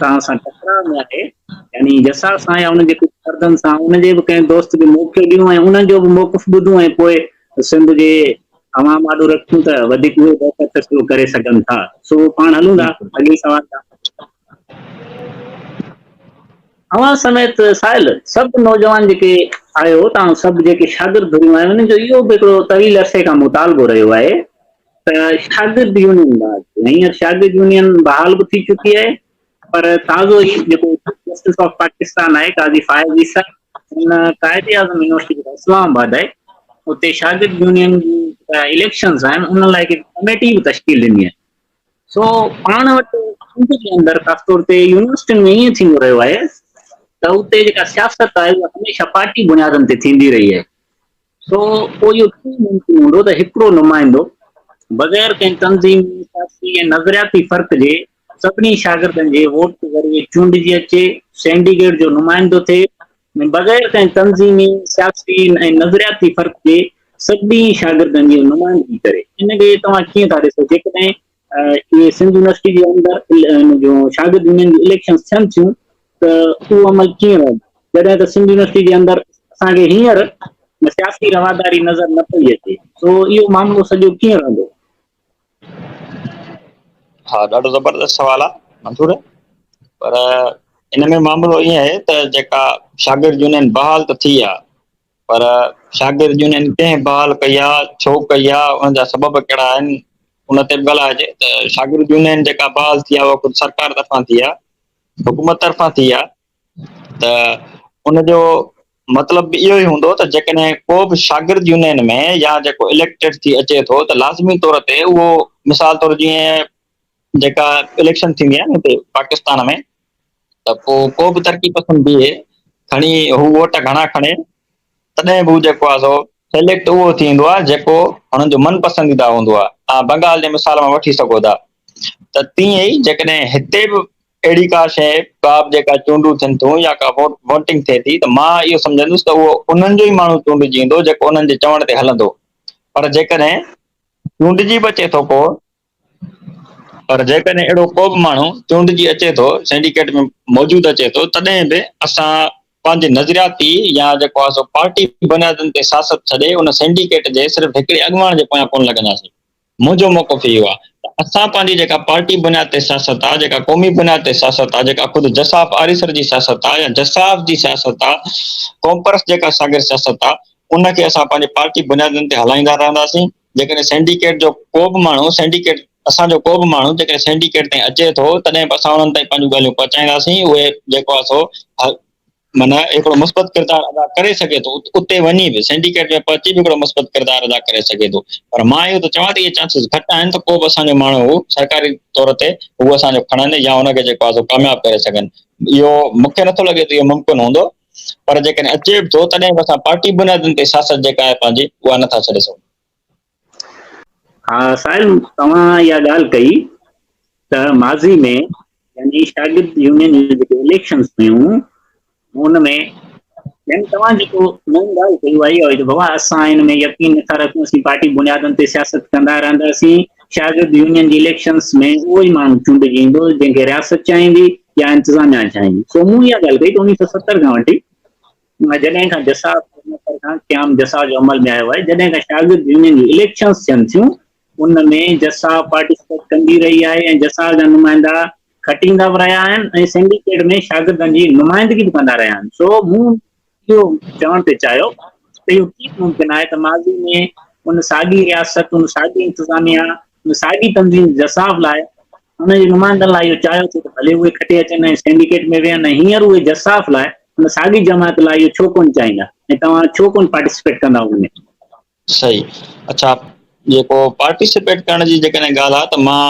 [SPEAKER 1] तव्हां सां टकराव में आहे, यानी जसाफ सां या उन जे कुझु फर्दनि सां, उनजे बि कंहिं दोस्त खे मौक़ो ॾियूं ऐं उन्हनि जो बि मौक़िफ़ ॿुधूं ऐं पोइ सिंध जे अवाम आॾो रखूं त वधीक उहे बहितर फ़ैसिलो करे सघनि था। सो पाण हलूं था अॻे सवाल था। अवां समेत साहिल सभु नौजवान जेके आहियो, तव्हां सभु जेके शागिर्द आहियो, उन्हनि जो इहो बि हिकिड़ो तवील अरसे खां मुतालबो रहियो आहे त शागिर्द यूनियन हींअर शागिर्द यूनियन बहाल बि थी चुकी आहे, पर ताज़ो ई जेको जस्टिस ऑफ पाकिस्तान आहे काज़ी फाइज़ ईसा, हुन काइदे आज़म यूनिवर्सिटी जेका इस्लामाबाद आहे उते शागिर्द यूनियन जी इलेक्शन्स आहिनि, उन लाइ हिकु कमेटी बि तश्कील ॾिनी आहे। सो पाण वटि सिंध जे अंदरि ख़ासि तौर ते यूनिवर्सिटियुनि में ईअं थींदो रहियो आहे त उते जेका सियासत आहे उहा हमेशह पार्टी बुनियादनि ते थींदी रही आहे। सो पोइ इहो कीअं मुमकिन हूंदो त हिकिड़ो नुमाइंदो बग़ैर कंहिं तंज़ीम सियासी ऐं नज़रियाती फ़र्क़ जे सभिनी शागिर्दनि जे वोट ते ज़रिए चूंडिजी अचे, सिंडिकेट जो नुमाइंदो थिए, बग़ैर कंहिं तंज़ीमी सियासी ऐं नज़रियाती फ़र्क़ जे सभिनी शागिर्दनि जी नुमाइंदगी करे। इनखे तव्हां कीअं था ॾिसो? जेकॾहिं इहे सिंध यूनिवर्सिटी जे अंदरि जो शागिर्द यूनियन जी इलेक्शन्स थियनि थियूं त उहो अमल कीअं रहंदो? जॾहिं त सिंध यूनिवर्सिटी जे अंदरि असांखे हींअर सियासी रवादारी नज़र न पई अचे, सो इहो मामिलो सॼो कीअं रहंदो?
[SPEAKER 3] हा, ॾाढो ज़बरदस्त सवाल आहे मंसूर, पर इन में मामिलो ईअं आहे त जेका शागिर्द यूनियन बहाल त थी आहे, पर शागिर्द यूनियन कंहिं बहाल कई आहे, छो कई आहे, उन जा सबब कहिड़ा आहिनि, उन ते बि ॻाल्हाइजे। त शागिर्द यूनियन जेका बहाल थी आहे उहा कुझु सरकार तरफ़ां थी आहे, हुकूमत तरफ़ां थी आहे। त उनजो मतिलबु इहो ई हूंदो त जेकॾहिं को बि शागिर्द यूनियन में या जेको इलेक्टेड थी अचे थो त लाज़मी तौर ते उहो, मिसाल तौरु जीअं जेका इलेक्शन थींदी आहे न हिते पाकिस्तान में, त पोइ को बि तरक़ी पसंद बीहे खणी हू वोट घणा खणे, तॾहिं बि जेको आहे सो सिलेक्ट उहो थींदो आहे जेको हुननि जो मन पसंदीदा हूंदो आहे। तव्हां बंगाल जे मिसाल मां वठी सघो था। त तीअं ई जेकॾहिं हिते बि अहिड़ी का शइ, का बि जेका चूंडूं थियनि थियूं या का वोटिंग थिए थी, त मां इहो सम्झंदुसि त उहो उन्हनि जो ई माण्हू चूंडिजी ईंदो जेको उन्हनि जे चवण ते हलंदो। पर जेकॾहिं चूंडिजी बि अचे थो को, पर जेकॾहिं अहिड़ो को बि माण्हू चूंडिजी अचे थो, सिंडिकेट में मौजूदु अचे थो, तॾहिं बि असां पंहिंजे नज़रियाती या जेको आहे सो पार्टी बुनियादनि ते सियासत छॾे उन सिंडिकेट जे सिर्फ़ु हिकिड़े अॻुवाण जे पोयां कोन लॻंदासीं। मुंहिंजो मौक़िफ़ इहो आहे त असां पंहिंजी जेका पार्टी बुनियाद ते सियासत आहे, जेका क़ौमी बुनियाद ते सियासत आहे, जेका ख़ुदि जसाफ आरीसर जी सियासत आहे या जसाफ जी सियासत आहे, कॉम्परस जेका शागिर्द सियासत आहे, उनखे असां पंहिंजे पार्टी बुनियादनि ते हलाईंदा रहंदासीं। जेकॾहिं सिंडिकेट जो को बि माण्हू, सिंडिकेट असांजो को बि माण्हू जेकॾहिं सिंडिकेट ताईं अचे थो, तॾहिं बि असां उन्हनि ताईं पंहिंजूं ॻाल्हियूं पहुचाईंदासीं। उहे जेको आहे सो माना हिकिड़ो मुस्बत किरदारु अदा करे सघे थो, उते वञी बि सिंडिकेट में पहुची बि हिकिड़ो मुस्बत किरदारु अदा करे सघे थो। पर मां इहो त चवां थी, इहे चांसिस घटि आहिनि त को बि असांजो माण्हू सरकारी तौर ते उहो असांजो खणनि या हुनखे जेको आहे सो कामयाबु करे सघनि। इहो मूंखे नथो लॻे त इहो मुमकिन हूंदो, पर जेकॾहिं अचे बि थो तॾहिं बि असां पार्टी बुनियादनि ते सियासत जेका आहे पंहिंजी उहा नथा छॾे सघूं।
[SPEAKER 1] हाँ साहिल, तव्हां इहा ॻाल्हि कई त माज़ी में यानी शागिर्द यूनियन जूं जेके इलेक्शन्स हुयूं हुन में यानी तव्हां जेको नई ॻाल्हि कई आहे इहा हुई त बाबा असां हिन में यकीन नथा रखूं, असीं पार्टी बुनियादनि ते सियासत कंदा रहंदासीं, शागिर्द यूनियन जी इलेक्शन्स में उहो ई माण्हू चूंडिजी ईंदो जंहिंखे रियासत चाहींदी या इंतिज़ामिया चाहींदी। सो मूं इहा ॻाल्हि कई त 1970 खां वठी जॾहिं खां जसा खां क़याम जसा जो अमल में आयो आहे, जॾहिं खां शागिर्द यूनियन जी इलेक्शन्स थियनि थियूं उन में जसा पार्टिसिपेट कंदी रही आहे ऐं जसा जा नुमाइंदा खटींदा बि रहिया आहिनि ऐं सिंडिकेट में शागिर्दनि जी नुमाइंदगी बि कंदा रहिया आहिनि। सो मूं इहो चवण ते चाहियो त इहो कीअं मुमकिन आहे त माज़ी में उन साॻी रियासत, उन साॻी इंतिज़ामिया, उन साॻी तंज़ीम जसाफ़ लाइ उनजे नुमाइंदनि लाइ इहो चाहियो थियो त भले उहे खटे अचनि ऐं सिंडिकेट में वेहनि, ऐं हींअर उहे जसाफ़ लाइ उन साॻी जमायत लाइ इहो छो कोन चाहींदा ऐं तव्हां छो कोन पार्टिसिपेट कंदा उनमें?
[SPEAKER 3] सही। अच्छा, जेको पार्टिसिपेट करण जी जेकॾहिं ॻाल्हि आहे त मां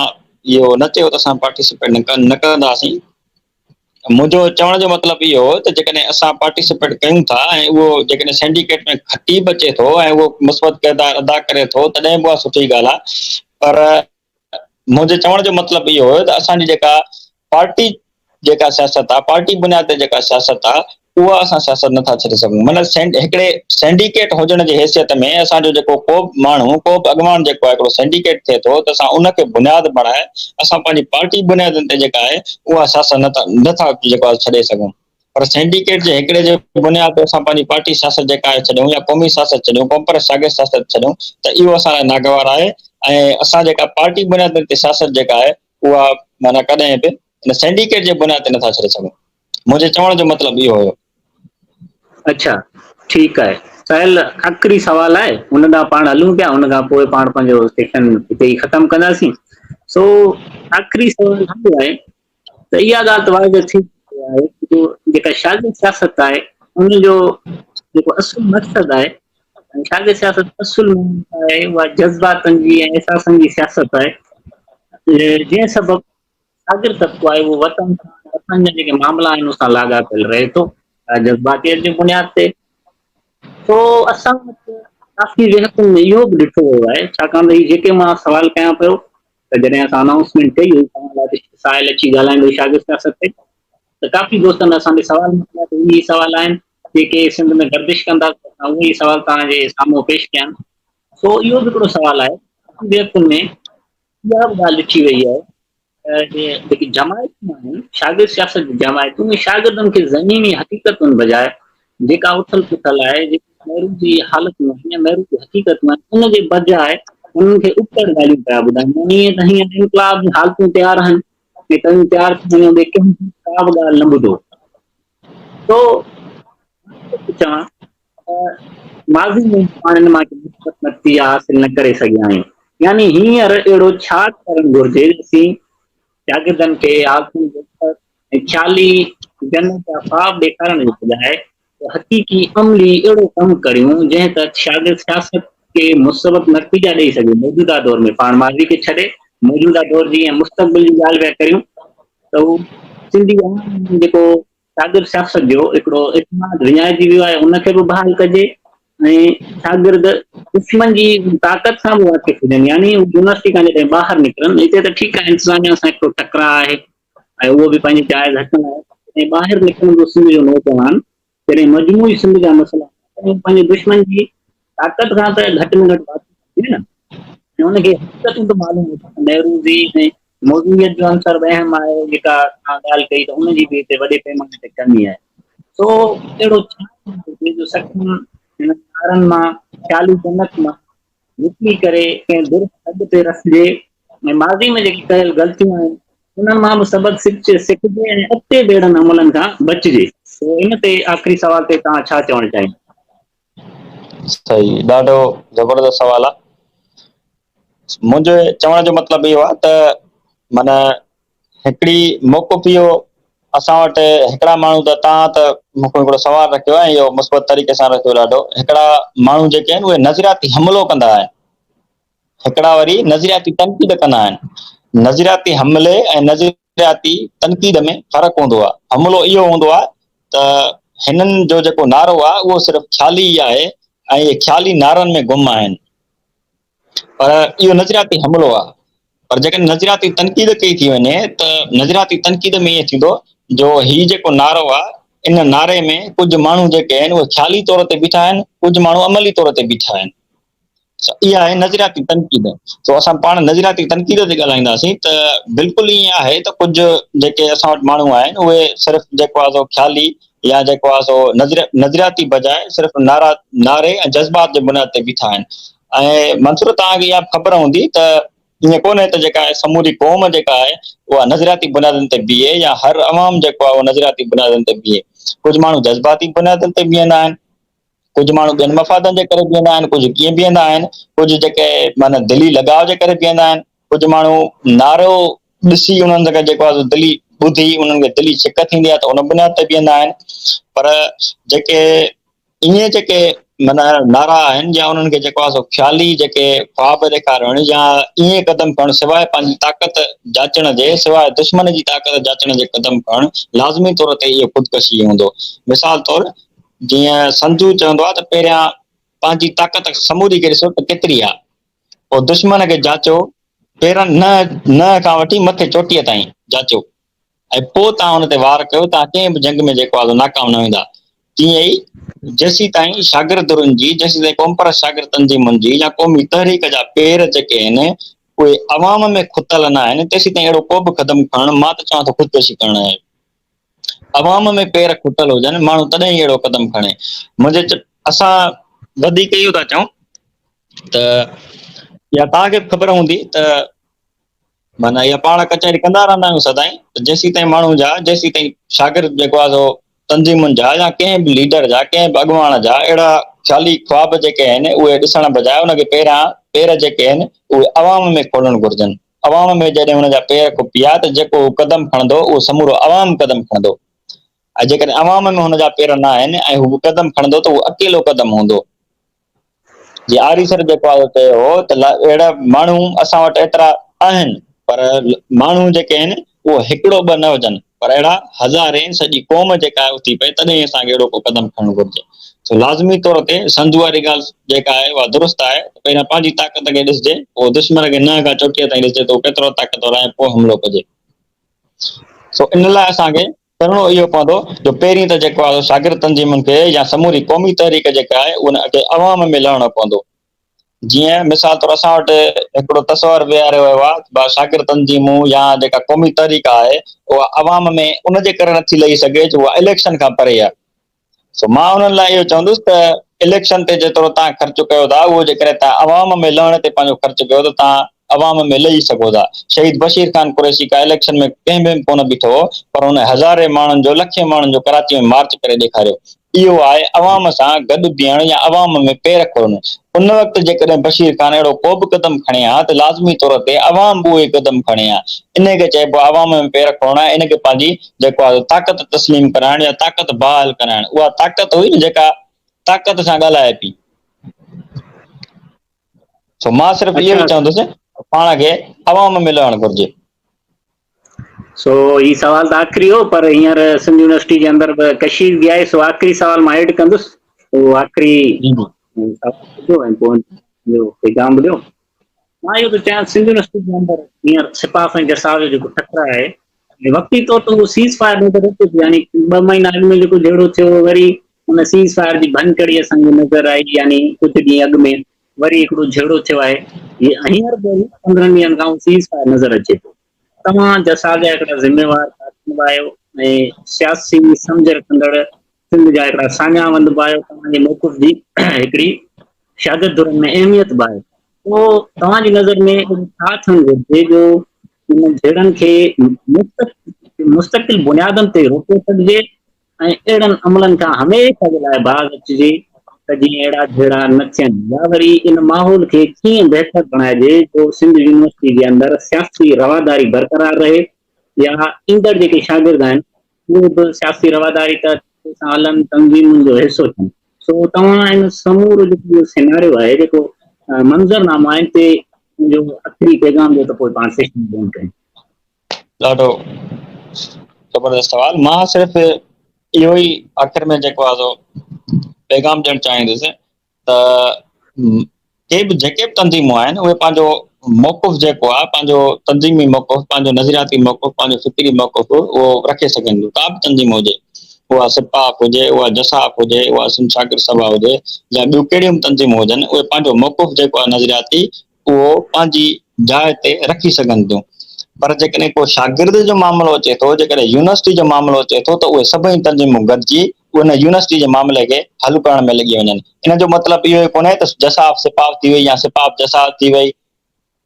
[SPEAKER 3] इहो न चयो त असां पार्टिसिपेट न कंदासीं। मुंहिंजो चवण जो मतिलबु इहो हो त जेकॾहिं असां पार्टिसिपेट कयूं था ऐं उहो जेकॾहिं सिंडिकेट में खटी बि अचे थो ऐं उहो मुस्बत किरदारु अदा करे थो तॾहिं बि उहा सुठी ॻाल्हि आहे। पर मुंहिंजे चवण जो मतिलबु इहो हो त असांजी जेका पार्टी जेका सियासत आहे, पार्टी बुनियाद ते जेका सियासत आहे, उहा असां सियासत नथा छॾे सघूं। मतिलबु हिकिड़े सिंडिकेट हुजण जी हैसियत में असांजो जेको को बि माण्हू, को बि अॻवान जेको आहे हिकिड़ो सिंडिकेट थिए थो त असां उनखे बुनियादु बणाए असां पंहिंजी पार्टी बुनियादनि ते जेका आहे उहा सियासत नथा जेको आहे छॾे सघूं। पर सिंडिकेट जे हिकिड़े जे बुनियाद ते असां पंहिंजी पार्टी सियासत जेका आहे छॾियूं या क़ौमी सियासत छॾियूं, कॉम्प्रेस शागिर्द सियासत छॾियूं त इहो असां लाइ नागवार आहे। ऐं असां जेका पार्टी बुनियादनि ते सियासत जेका आहे उहा माना कॾहिं बि हिन सिंडिकेट जे बुनियाद ते नथा छॾे सघूं। मुंहिंजे चवण जो मतिलबु इहो हुयो।
[SPEAKER 1] अच्छा, ठीकु आहे साहिल, आख़िरी सवाल आहे, हुन ॾांहुं पाण हलूं पिया, हुन खां पोइ पाण पंहिंजो सेशन हिते ई ख़तमु कंदासीं। सो आख़िरी सवाल इहो आहे त इहा ॻाल्हि त वाज़िबु थी आहे कि जेका शागिर्द सियासत आहे उनजो जेको असुल मक़सदु आहे, शागिर्द सियासत असुल आहे उहा जज़्बातनि जी ऐं एहसासनि जी सियासत आहे, जंहिं सबबु शागिर्द तबको आहे उहो वतन वतन जा जेके मामला आहिनि उन सां लाॻापियल रहे थो जज़्बातियत जी बुनियाद ते। सो असां वटि काफ़ी रिहतुनि में इहो बि ॾिठो वियो आहे, छाकाणि त जेके मां सवाल कयां पियो त जॾहिं असां अनाउंसमेंट कई हुई तव्हां लाइ साहिल अची ॻाल्हाईंदो शागिर्द सियासत ते, त काफ़ी दोस्तनि असांखे सवाल मोकिलिया त उहे ई सवाल आहिनि जेके सिंध में गर्दिश कंदा, उहे ई सवाल तव्हांजे साम्हूं पेश कया आहिनि। सो इहो बि हिकिड़ो सवाल आहे, रिहतुनि में इहा बि ॻाल्हि ॾिठी वई आहे जेकी जमायतूं आहिनि, शागिर्द सियासत जी जमायतूं, उहे शागिर्दनि खे ज़मीनी हक़ीक़तुनि बजाए जेका उथल पुथल आहे, जेकी महरू जी हालतूं आहिनि या महरू जी हक़ीक़तूं आहिनि, उनजे बजाए उन्हनि खे उतर ॻाल्हियूं पिया ॿुधाइनि। ईअं त हींअर इनकलाब जी हालतूं तयारु आहिनि, तयारु थी वञो का बि ॻाल्हि न ॿुधो। तो चवां माज़ी में पाण हिन मां नतीजा हासिल न करे सघिया आहियूं, यानी हींअर अहिड़ो छा करणु घुरिजे असीं शागिर्दनि खे ऐं ख़्याली जन्नत जा ख़्वाब ॾेखारण जे बजाए हक़ीक़ी अमली अहिड़ो कमु करियूं जंहिं त शागिर्द सियासत खे मुस्बत नतीजा ॾेई सघे। मौजूदा दौर में पाण माज़ी खे छॾे मौजूदा दौर जी ऐं मुस्तक़बिल जी ॻाल्हि पिया करियूं त उहो सिंधी जेको शागिर्द सियासत जो हिकिड़ो इत्मीनान विञाइजी वियो आहे उनखे बि बहाल कजे ऐं शागिर्द दुश्मन जी ताक़त सां बि वाक़िफ़ हुजनि, यानी यूनिवर्सिटी खां जॾहिं ॿाहिरि निकिरनि, हिते त ठीकु आहे इंतिज़ामिया सां हिकिड़ो टकराउ आहे ऐं उहो बि पंहिंजी जाइज़ हक़ में आहे, ऐं ॿाहिरि निकिरण जो सिंध जो नौजवान जॾहिं मजमूई सिंध जा मसइला पंहिंजे दुश्मन जी ताक़त खां त घटि में घटि वाक़िफ़ हुजे न, ऐं हुनखे हक़ीक़तूं त मालूम हुजे। नेहरू जी ऐं मौजूदियत जो अंसर बि अहम आहे, जेका तव्हां ॻाल्हि कई त हुनजी बि हिते वॾे पैमाने ते कमी आहे। सो अहिड़ो छा जो सखियुनि हिन ॿारनि मां ख़्याली जन्नत मां निकिरी करे कंहिं दुरुस्त अॻिते रखिजे ऐं माज़ी में जेकी कयल ग़लतियूं आहिनि उन्हनि मां बि सबक़ सिखिजे ऐं अॻिते ॿेड़नि अमलनि खां बचिजे। इन ते आख़िरी सवाल ते तव्हां छा चवणु चाहींदा?
[SPEAKER 3] सही, ॾाढो ज़बरदस्त सवाल आहे। मुंहिंजे चवण जो मतिलबु इहो आहे त माना हिकिड़ी मौक़िफ़ इहो असां वटि हिकिड़ा माण्हू त तव्हां त मूंखे हिकिड़ो सुवालु रखियो आहे, इहो मुस्बत तरीक़े सां रखियो ॾाढो। हिकिड़ा माण्हू जेके आहिनि उहे नज़रियाती हमिलो कंदा आहिनि, हिकिड़ा वरी नज़रियाती तनक़ीद कंदा आहिनि। नज़रियाती हमले ऐं नज़रियाती तनक़ीद में फ़र्क़ु हूंदो आहे। हमिलो इहो हूंदो आहे त हिननि जो जेको नारो आहे उहो सिर्फ़ु ख़्याली आहे ऐं इहे ख़्याली नारनि में गुम आहिनि। पर इहो नज़रियाती हमिलो आहे। पर जेकॾहिं नज़रियाती तनक़ीद कई थी वञे त नज़रियाती तनक़ीद में ईअं थींदो जो हीउ जेको नारो आहे, इन नारे में कुझु माण्हू जेके आहिनि उहे ख़्याली तौर ते बीठा आहिनि, कुझु माण्हू अमली तौर ते बीठा आहिनि। इहा आहे नज़रियाती तनक़ीद। सो असां पाण नज़रियाती तनक़ीद ते ॻाल्हाईंदासीं त बिल्कुलु ईअं आहे त कुझु जेके असां वटि माण्हू आहिनि उहे सिर्फ़ु जेको आहे सो ख़्याली या जेको आहे सो नज़रियाती बजाए सिर्फ़ु नारे ऐं जज़्बात जे बुनियाद ते बीठा आहिनि। ऐं मंसूर, तव्हांखे इहा ख़बर हूंदी त ईअं कोन्हे त जेका आहे समूरी क़ौम जेका आहे उहा नज़रियाती बुनियादनि ते बीहे या हर अवाम जेको आहे उहो नज़रियाती बुनियादनि ते बीहे। कुझु माण्हू जज़्बाती बुनियादनि ते बीहंदा आहिनि, कुझु माण्हू ॿियनि मफ़ादनि जे करे बीहंदा आहिनि, कुझु कीअं बीहंदा आहिनि, कुझु जेके माना दिली लगाव जे करे बीहंदा आहिनि, कुझु माण्हू नारो ॾिसी उन्हनि खे जेको आहे दिली ॿुधी उन्हनि खे दिली छिक थींदी आहे त उन बुनियाद ते बीहंदा आहिनि। पर जेके ईअं जेके माना नारा आहिनि या उन्हनि खे जेको आहे सो ख़्याली जेके ख्वाब ॾेखारण या ईअं क़दम खणण सवाइ पंहिंजी ताक़त जाचण जे, सवाइ दुश्मन जी ताक़त जाचण जे क़दम खणण, लाज़मी तौर ते इहो ख़ुदकशी हूंदो। मिसाल तौरु जीअं संजू चवंदो आहे त पहिरियां पंहिंजी ताक़त समूरी खे ॾिसो त केतिरी आहे, पोइ दुश्मन खे जाचो, पहिरियां न खां वठी मथे चोटीअ ताईं जाचो, ऐं पोइ तव्हां हुन ते वार कयो। तव्हां कंहिं बि जंग में जेको आहे नाकाम न वेंदा। तीअं ई जेसीं ताईं शागिर्दनि जी, जेसीं ताईं क़ौम परस्त शागिर्द तंज़ीमुनि जी या क़ौमी तहरीक जा पेर जेके आहिनि उहे अवाम में खुतल न आहिनि, तेसीं ताईं अहिड़ो को बि क़दम खणणु, मां त चवां थो, ख़ुदकशी करणु आहे। अवाम में पेर खुटल हुजनि, माण्हू तॾहिं ई अहिड़ो क़दम खणे। असां वधीक इहो था चऊं त या तव्हांखे ख़बर हूंदी त माना इहा पाण कचहरी कंदा रहंदा आहियूं सदाईं, जेसीं ताईं माण्हू जा, जेसीं ताईं शागिर्द जेको आहे सो तंज़ीमुनि जा या कंहिं बि लीडर जा, कंहिं बि अॻुवाण जा अहिड़ा ख़्याली ख्वाब जेके आहिनि उहे ॾिसण बजाए उनखे पहिरियां पेर जेके आहिनि उहे अवाम में खोलणु घुरिजनि। अवाम में जॾहिं हुनजा पेर खुपिया त जेको क़दम खणंदो उहो समूरो अवाम क़दम खणंदो, ऐं जेकॾहिं अवाम में हुनजा पेर न आहिनि ऐं हू क़दम खणंदो त उहो अकेलो क़दम हूंदो। जीअं आरीसर जेको आहे चयो हो त अहिड़ा माण्हू असां वटि एतिरा आहिनि, पर माण्हू जेके आहिनि उहो हिकिड़ो ॿ न हुजनि, पर अहिड़ा हज़ारे सॼी क़ौम जेका आहे उथी पए, तॾहिं असांखे अहिड़ो को क़दम खणणु घुरिजे। सो लाज़मी तौर ते संधू वारी ॻाल्हि जेका आहे उहा दुरुस्त आहे। पहिरियां पंहिंजी ताक़त खे ॾिसजे, पोइ दुश्मन खे न खां चोटीअ ताईं ॾिसजे त उहो केतिरो ताक़तवर आहे, पोइ हमिलो कजे। सो इन लाइ असांखे करणो इहो पवंदो जो पहिरीं त जेको आहे शागिर्द तंज़ीमुनि खे या समूरी क़ौमी तहरीक जेका आहे उनखे अवाम में लहणो पवंदो। जीअं मिसाल तौरु असां वटि हिकिड़ो तस्वर विहारियो वियो आहे, शागिर्द तंज़ीमूं या जेका क़ौमी तहरीक आहे उहा अवाम में उनजे करे नथी लही सघे जो उहा इलेक्शन खां परे आहे। सो मां उन्हनि लाइ इहो चवंदुसि त इलेक्शन ते जेतिरो तव्हां ख़र्चु कयो था, उहो जेकॾहिं तव्हां अवाम में लहण ते पंहिंजो ख़र्चु कयो त तव्हां अवाम में लही सघो था। शहीद बशीर ख़ान कुरैशी का इलेक्शन में कंहिं बि कोन बीठो हो, पर हुन हज़ारे माण्हुनि जो, लखे माण्हुनि जो कराची में मार्च करे ॾेखारियो। इहो आहे अवाम सां गॾु बीहण या अवाम में पेर खोलणु। उन वक़्तु जेकॾहिं बशीर ख़ान अहिड़ो को बि क़दम खणे हा त लाज़मी तौर ते अवाम बि उहे क़दम खणे हा। इन खे चइबो आहे अवाम में पेर खोलणु आहे। इन खे पंहिंजी जेको आहे ताक़त तस्लीम कराइण या ताक़त बहाल कराइण, उहा ताक़त हुई जेका ताक़त सां ॻाल्हाए पई। सो मां सिर्फ़ु इहो
[SPEAKER 1] अच्छा,
[SPEAKER 3] ई चवंदुसि पाण खे अवाम में लहणु घुरिजे।
[SPEAKER 1] सो ही सवाल त आख़िरी हो, पर हींअर सिंध यूनिवर्सिटी जे अंदरि बि कशीश बि आहे, सो आख़िरी सवाल मां एड कंदुसि। उहो आख़िरी
[SPEAKER 3] जी जी
[SPEAKER 1] सवाल ॿुधो ऐं पोइ ॿियो पैगाम ॿुधियो। मां इहो थो चाहियां सिंध यूनिवर्सिटी जे अंदरि हींअर सिपाह ऐं जसाह जो जेको टकराउ आहे, वक़्ती तौर ते उहो सीज़ फायर नज़र अचे थो, यानी 2 महीना अॻु में जेको जहिड़ो थियो वरी हुन सीज़ फायर जी भनकड़ी असांखे नज़र आई, यानी कुझु ॾींहं अॻु में वरी हिकिड़ो जहिड़ो थियो आहे। हींअर 15 ॾींहंनि खां सीज़ फायर नज़र अचे थो। तव्हां जसाह जा हिकिड़ा ज़िम्मेवार कारकुन आहियो ऐं सियासी सम्झ रखंदड़ सिंध जा हिकिड़ा साञावंद बि आहियो। तव्हांजे मौक़िफ़ जी हिकिड़ी शागिर्दनि में अहमियत बि आहे। पोइ तव्हांजी नज़र में छा थियणु घुरिजे जो इन जहिड़नि खे मुस्तक़िल बुनियादनि ते रोके सघिजे ऐं अहिड़नि अमलनि खां हमेशह जे लाइ बाज़ अचिजे त जीअं अहिड़ा जहिड़ा न थियनि, या वरी इन माहौल खे कीअं बहितर बणाइजे जो सिंध यूनिवर्सिटी जे अंदरि सियासी रवादारी बरक़रार रहे, या ईंदड़ जेके शागिर्द आहिनि उहे बि सियासी रवादारी सां हलनि, तंज़ीमुनि जो हिसो थियनि। सो तव्हां इन समूरो जेको सिनारियो आहे, जेको मंज़रनामो आहे, ते जो आख़िरी पैगाम जो त पोइ पाण सेशन बंदि कयूं।
[SPEAKER 3] ॾाढो ज़बरदस्त सवाल। मां सिर्फ़ु इहो ई आख़िर में जेको आहे सो पैगाम ॾियणु चाहींदुसि त के बि जेके बि तंज़ीमूं आहिनि उहे पंहिंजो मौक़ुफ़ जेको आहे, पंहिंजो तंज़ीमी मौक़ुफ़, पंहिंजो नज़रियाती मौक़ुफ़, पंहिंजो फ़िक्री मौक़ुफ़ उहो रखे सघनि थियूं। का बि तंज़ीम हुजे, उहा सिपाफ हुजे, उहा जसाफ हुजे, उहा सिंध शागिर्द सभा हुजे, या ॿियूं कहिड़ियूं बि तंज़ीमूं हुजनि, उहे पंहिंजो मौक़ुफ़ जेको आहे नज़रियाती उहो पंहिंजी जाइ ते रखी सघनि थियूं। पर जेकॾहिं को शागिर्द जो मामिलो अचे थो, जेकॾहिं यूनिवर्सिटी जो मामिलो अचे थो, त उहे सभई तंज़ीमूं गॾिजी उन यूनिवर्सिटी जे मामले खे हल करण में लॻी वञनि। इन जो मतिलबु इहो ई कोन्हे त जसाफ सिपाफ थी वई या सिपाफ जसाफ थी वई,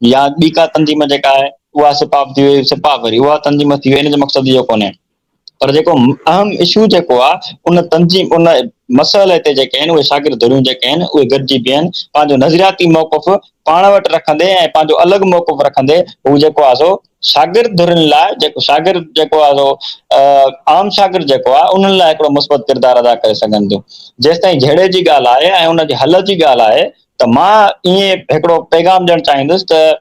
[SPEAKER 3] या ॿी का तंज़ीम जेका आहे उहा सिपाफ थी वई, सिपाफ वरी उहा तंज़ीम थी वई, इन जो मक़सदु इहो कोन्हे। पर जेको अहम इशू जेको आहे उन तंज़ीम, उन मसइले ते जेके आहिनि उहे शागिर्द धुरियूं जेके आहिनि उहे गॾिजी बीहनि, पंहिंजो नज़रियाती मौक़ुफ़ पाण वटि रखंदे ऐं पंहिंजो अलॻि मौक़ुफ़ रखंदे, हू जेको आहे सो शागिर्द धुरियुनि लाइ, जेको शागिर्द जेको आहे सो आम शागिर्द जेको आहे उन्हनि लाइ हिकिड़ो मुस्बत किरदारु अदा करे सघनि थियूं। जेसि ताईं झेड़े जी ॻाल्हि आहे ऐं उन जे हल जी ॻाल्हि आहे, त मां ईअं हिकिड़ो पैगाम ॾियणु चाहींदुसि त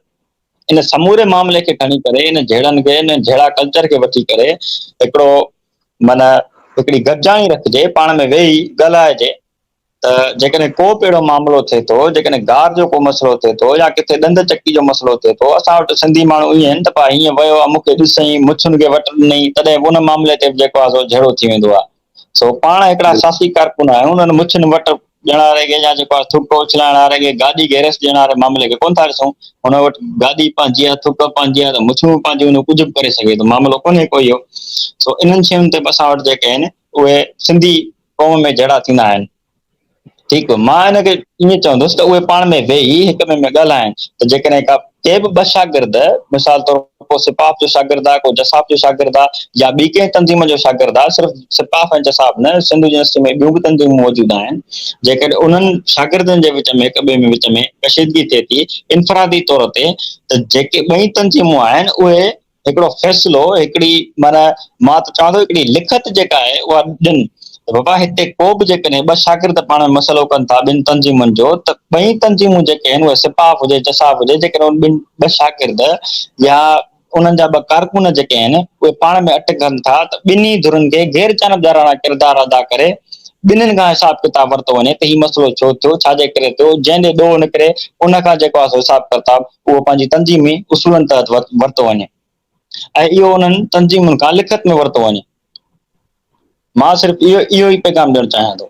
[SPEAKER 3] इन समूरे मामले खे खणी करे, इन झेड़नि खे, इन झेड़ा कल्चर खे वठी करे हिकिड़ो माना हिकिड़ी गॾिजाणी रखिजे, पाण में वेही ॻाल्हाइजे त जेकॾहिं को बि अहिड़ो मामिलो थिए थो, जेकॾहिं गार जो को मसइलो थिए थो या किथे ॾंद चकी जो मसइलो थिए थो, असां वटि सिंधी माण्हू ईअं आहिनि त भाई हीअं वियो आहे, मूंखे ॾिसई, मुछुनि खे वट ॾिनई, तॾहिं उन मामले ते जेको आहे सो झेड़ो थी वेंदो आहे। सो पाण हिकिड़ा सासी कारकुन आहियूं, उन्हनि मुछुनि वटि ॾियण वारे खे या जेको आहे थुक उछलाइण वारे खे, गाॾी गैरेज ॾियण वारे मामले खे कोन था ॾिसूं। हुन वटि गाॾी पंहिंजी आहे, थुक पंहिंजी आहे, त मुछूं पंहिंजियूं, हुन कुझु बि करे सघे थो, मामिलो कोन्हे को इहो। सो इन्हनि शयुनि ते असां वटि जेके आहिनि उहे सिंधी क़ौम में जहिड़ा थींदा आहिनि। ठीकु आहे, मां हिनखे ईअं चवंदुसि त उहे पाण में वेही हिक ॿिए में ॻाल्हाइनि, त जेकॾहिं के बि ॿ शागिर्द, मिसाल तौर को सिपाफ जो शागिर्द आहे, को जसाफ जो शागिर्द आहे, या ॿी कंहिं तंज़ीम जो शागिर्द आहे, सिर्फ़ु सिपाफ ऐं जसाफ न, सिंध यूनिवर्सिटी में ॿियूं बि तंज़ीमूं मौजूद आहिनि, जेकॾहिं उन्हनि शागिर्दनि जे विच में हिक ॿिए में विच में कशीदगी थिए थी इनफरादी तौर ते, त जेके ॿई तंज़ीमूं आहिनि उहे हिकिड़ो फ़ैसिलो, हिकिड़ी माना मां त चवां थो हिकिड़ी लिखत जेका आहे उहा ॾियनि त बाबा हिते को बि जेकॾहिं ॿ शागिर्द पाण में मसइलो कनि था ॿिनि तंज़ीमुनि जो, त ॿई तंज़ीमूं जेके आहिनि उहे सिपाफ हुजे, जसाफ हुजे, जेकॾहिं उन ॿिनि ॿ शागिर्द या उन्हनि जा ॿ कारकुन जेके आहिनि उहे पाण में अटकनि था, त ॿिन्ही धुरियुनि खे गैर जानबदाराना किरदारु अदा करे ॿिन्हिनि खां हिसाब किताब वरितो वञे त हीउ मसइलो छो थियो, छाजे करे थियो, जंहिं ॾे ॾोह निकिरे उन खां जेको आहे हिसाब किताब उहो पंहिंजी तंज़ीमी उसूलनि तहत वरितो वञे, ऐं इहो उन्हनि तंज़ीमुनि खां लिखत में वरितो वञे। मां सिर्फ़ु इहो ई पैगाम ॾियणु चाहियां थो।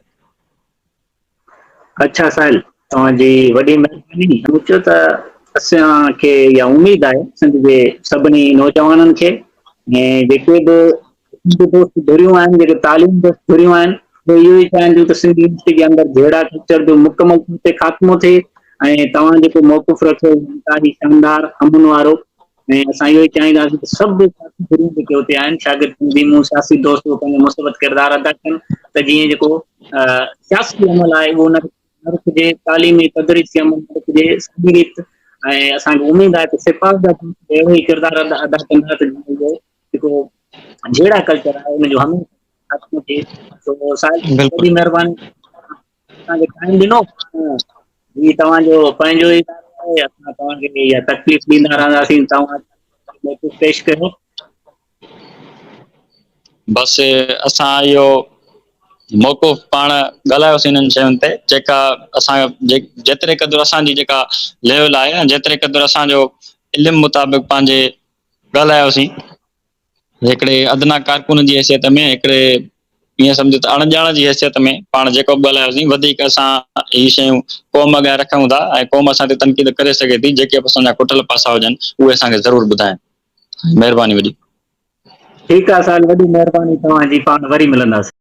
[SPEAKER 1] अच्छा साहिल, तव्हांजी वॾी महिरबानी। सोचियो त असांखे इहा उमेद आहे सिंध जे सभिनी नौजवाननि खे ऐं जेके बि दोस्त धुरियूं आहिनि, जेके तालीम दोस्त धुरियूं आहिनि, उहे इहो ई चाहिनि थियूं त सिंध यूनिवर्सिटी जे अंदरि जहिड़ा कल्चर जो मुकमल तौर ते ख़ात्मो थिए, ऐं तव्हां जेको मौक़ुफ़ रखियो ॾाढी शानदार अमन वारो, ऐं असां इहो ई चाहींदासीं त सभु धुरियूं जेके हुते आहिनि, शागिर्द तंज़ीमूं, सियासी दोस्त पंहिंजो मुस्बत किरदारु अदा कनि, त जीअं जेको सियासी अमल आहे उहो न रखिजे, तालीमी तदरीसी अमल न रखिजे, सबीरियत, ऐं असांखे उमेद आहे त सिपाह जा अहिड़ो ई किरदारु अदा कंदा त जेको जहिड़ा कल्चर आहे उनजो हमेशह ख़त्म थिए। तो साहिल, वॾी
[SPEAKER 3] बिल्कुलु
[SPEAKER 1] महिरबानी असांखे टाइम ॾिनो। ही तव्हांजो पंहिंजो ई आहे, असां तव्हांखे इहा तकलीफ़ ॾींदा रहंदासीं, तव्हां पेश कयो।
[SPEAKER 3] बसि असां इहो मौक़ुफ़ पाण ॻाल्हायोसीं हिननि शयुनि ते, जेका असां जेतिरे क़दुरु असांजी जेका लेवल आहे, जेतिरे क़दुरु असांजो इल्मु मुताबिक़ पंहिंजे ॻाल्हायोसीं, हिकिड़े अदना कारकुन जी हैसियत में, हिकिड़े ईअं सम्झो त अणॼाण जी हैसियत में पाण जेको बि ॻाल्हायोसीं, वधीक असां हीअ शयूं क़ौम अॻियां रखूं था, ऐं क़ौम असां ते तनक़ीद करे सघे थी, जेके बि असांजा खुटल पासा हुजनि उहे असांखे ज़रूरु ॿुधाइनि। महिरबानी वॾी।
[SPEAKER 1] ठीकु आहे साहिल, वॾी महिरबानी तव्हांजी, पाण वरी मिलंदासीं।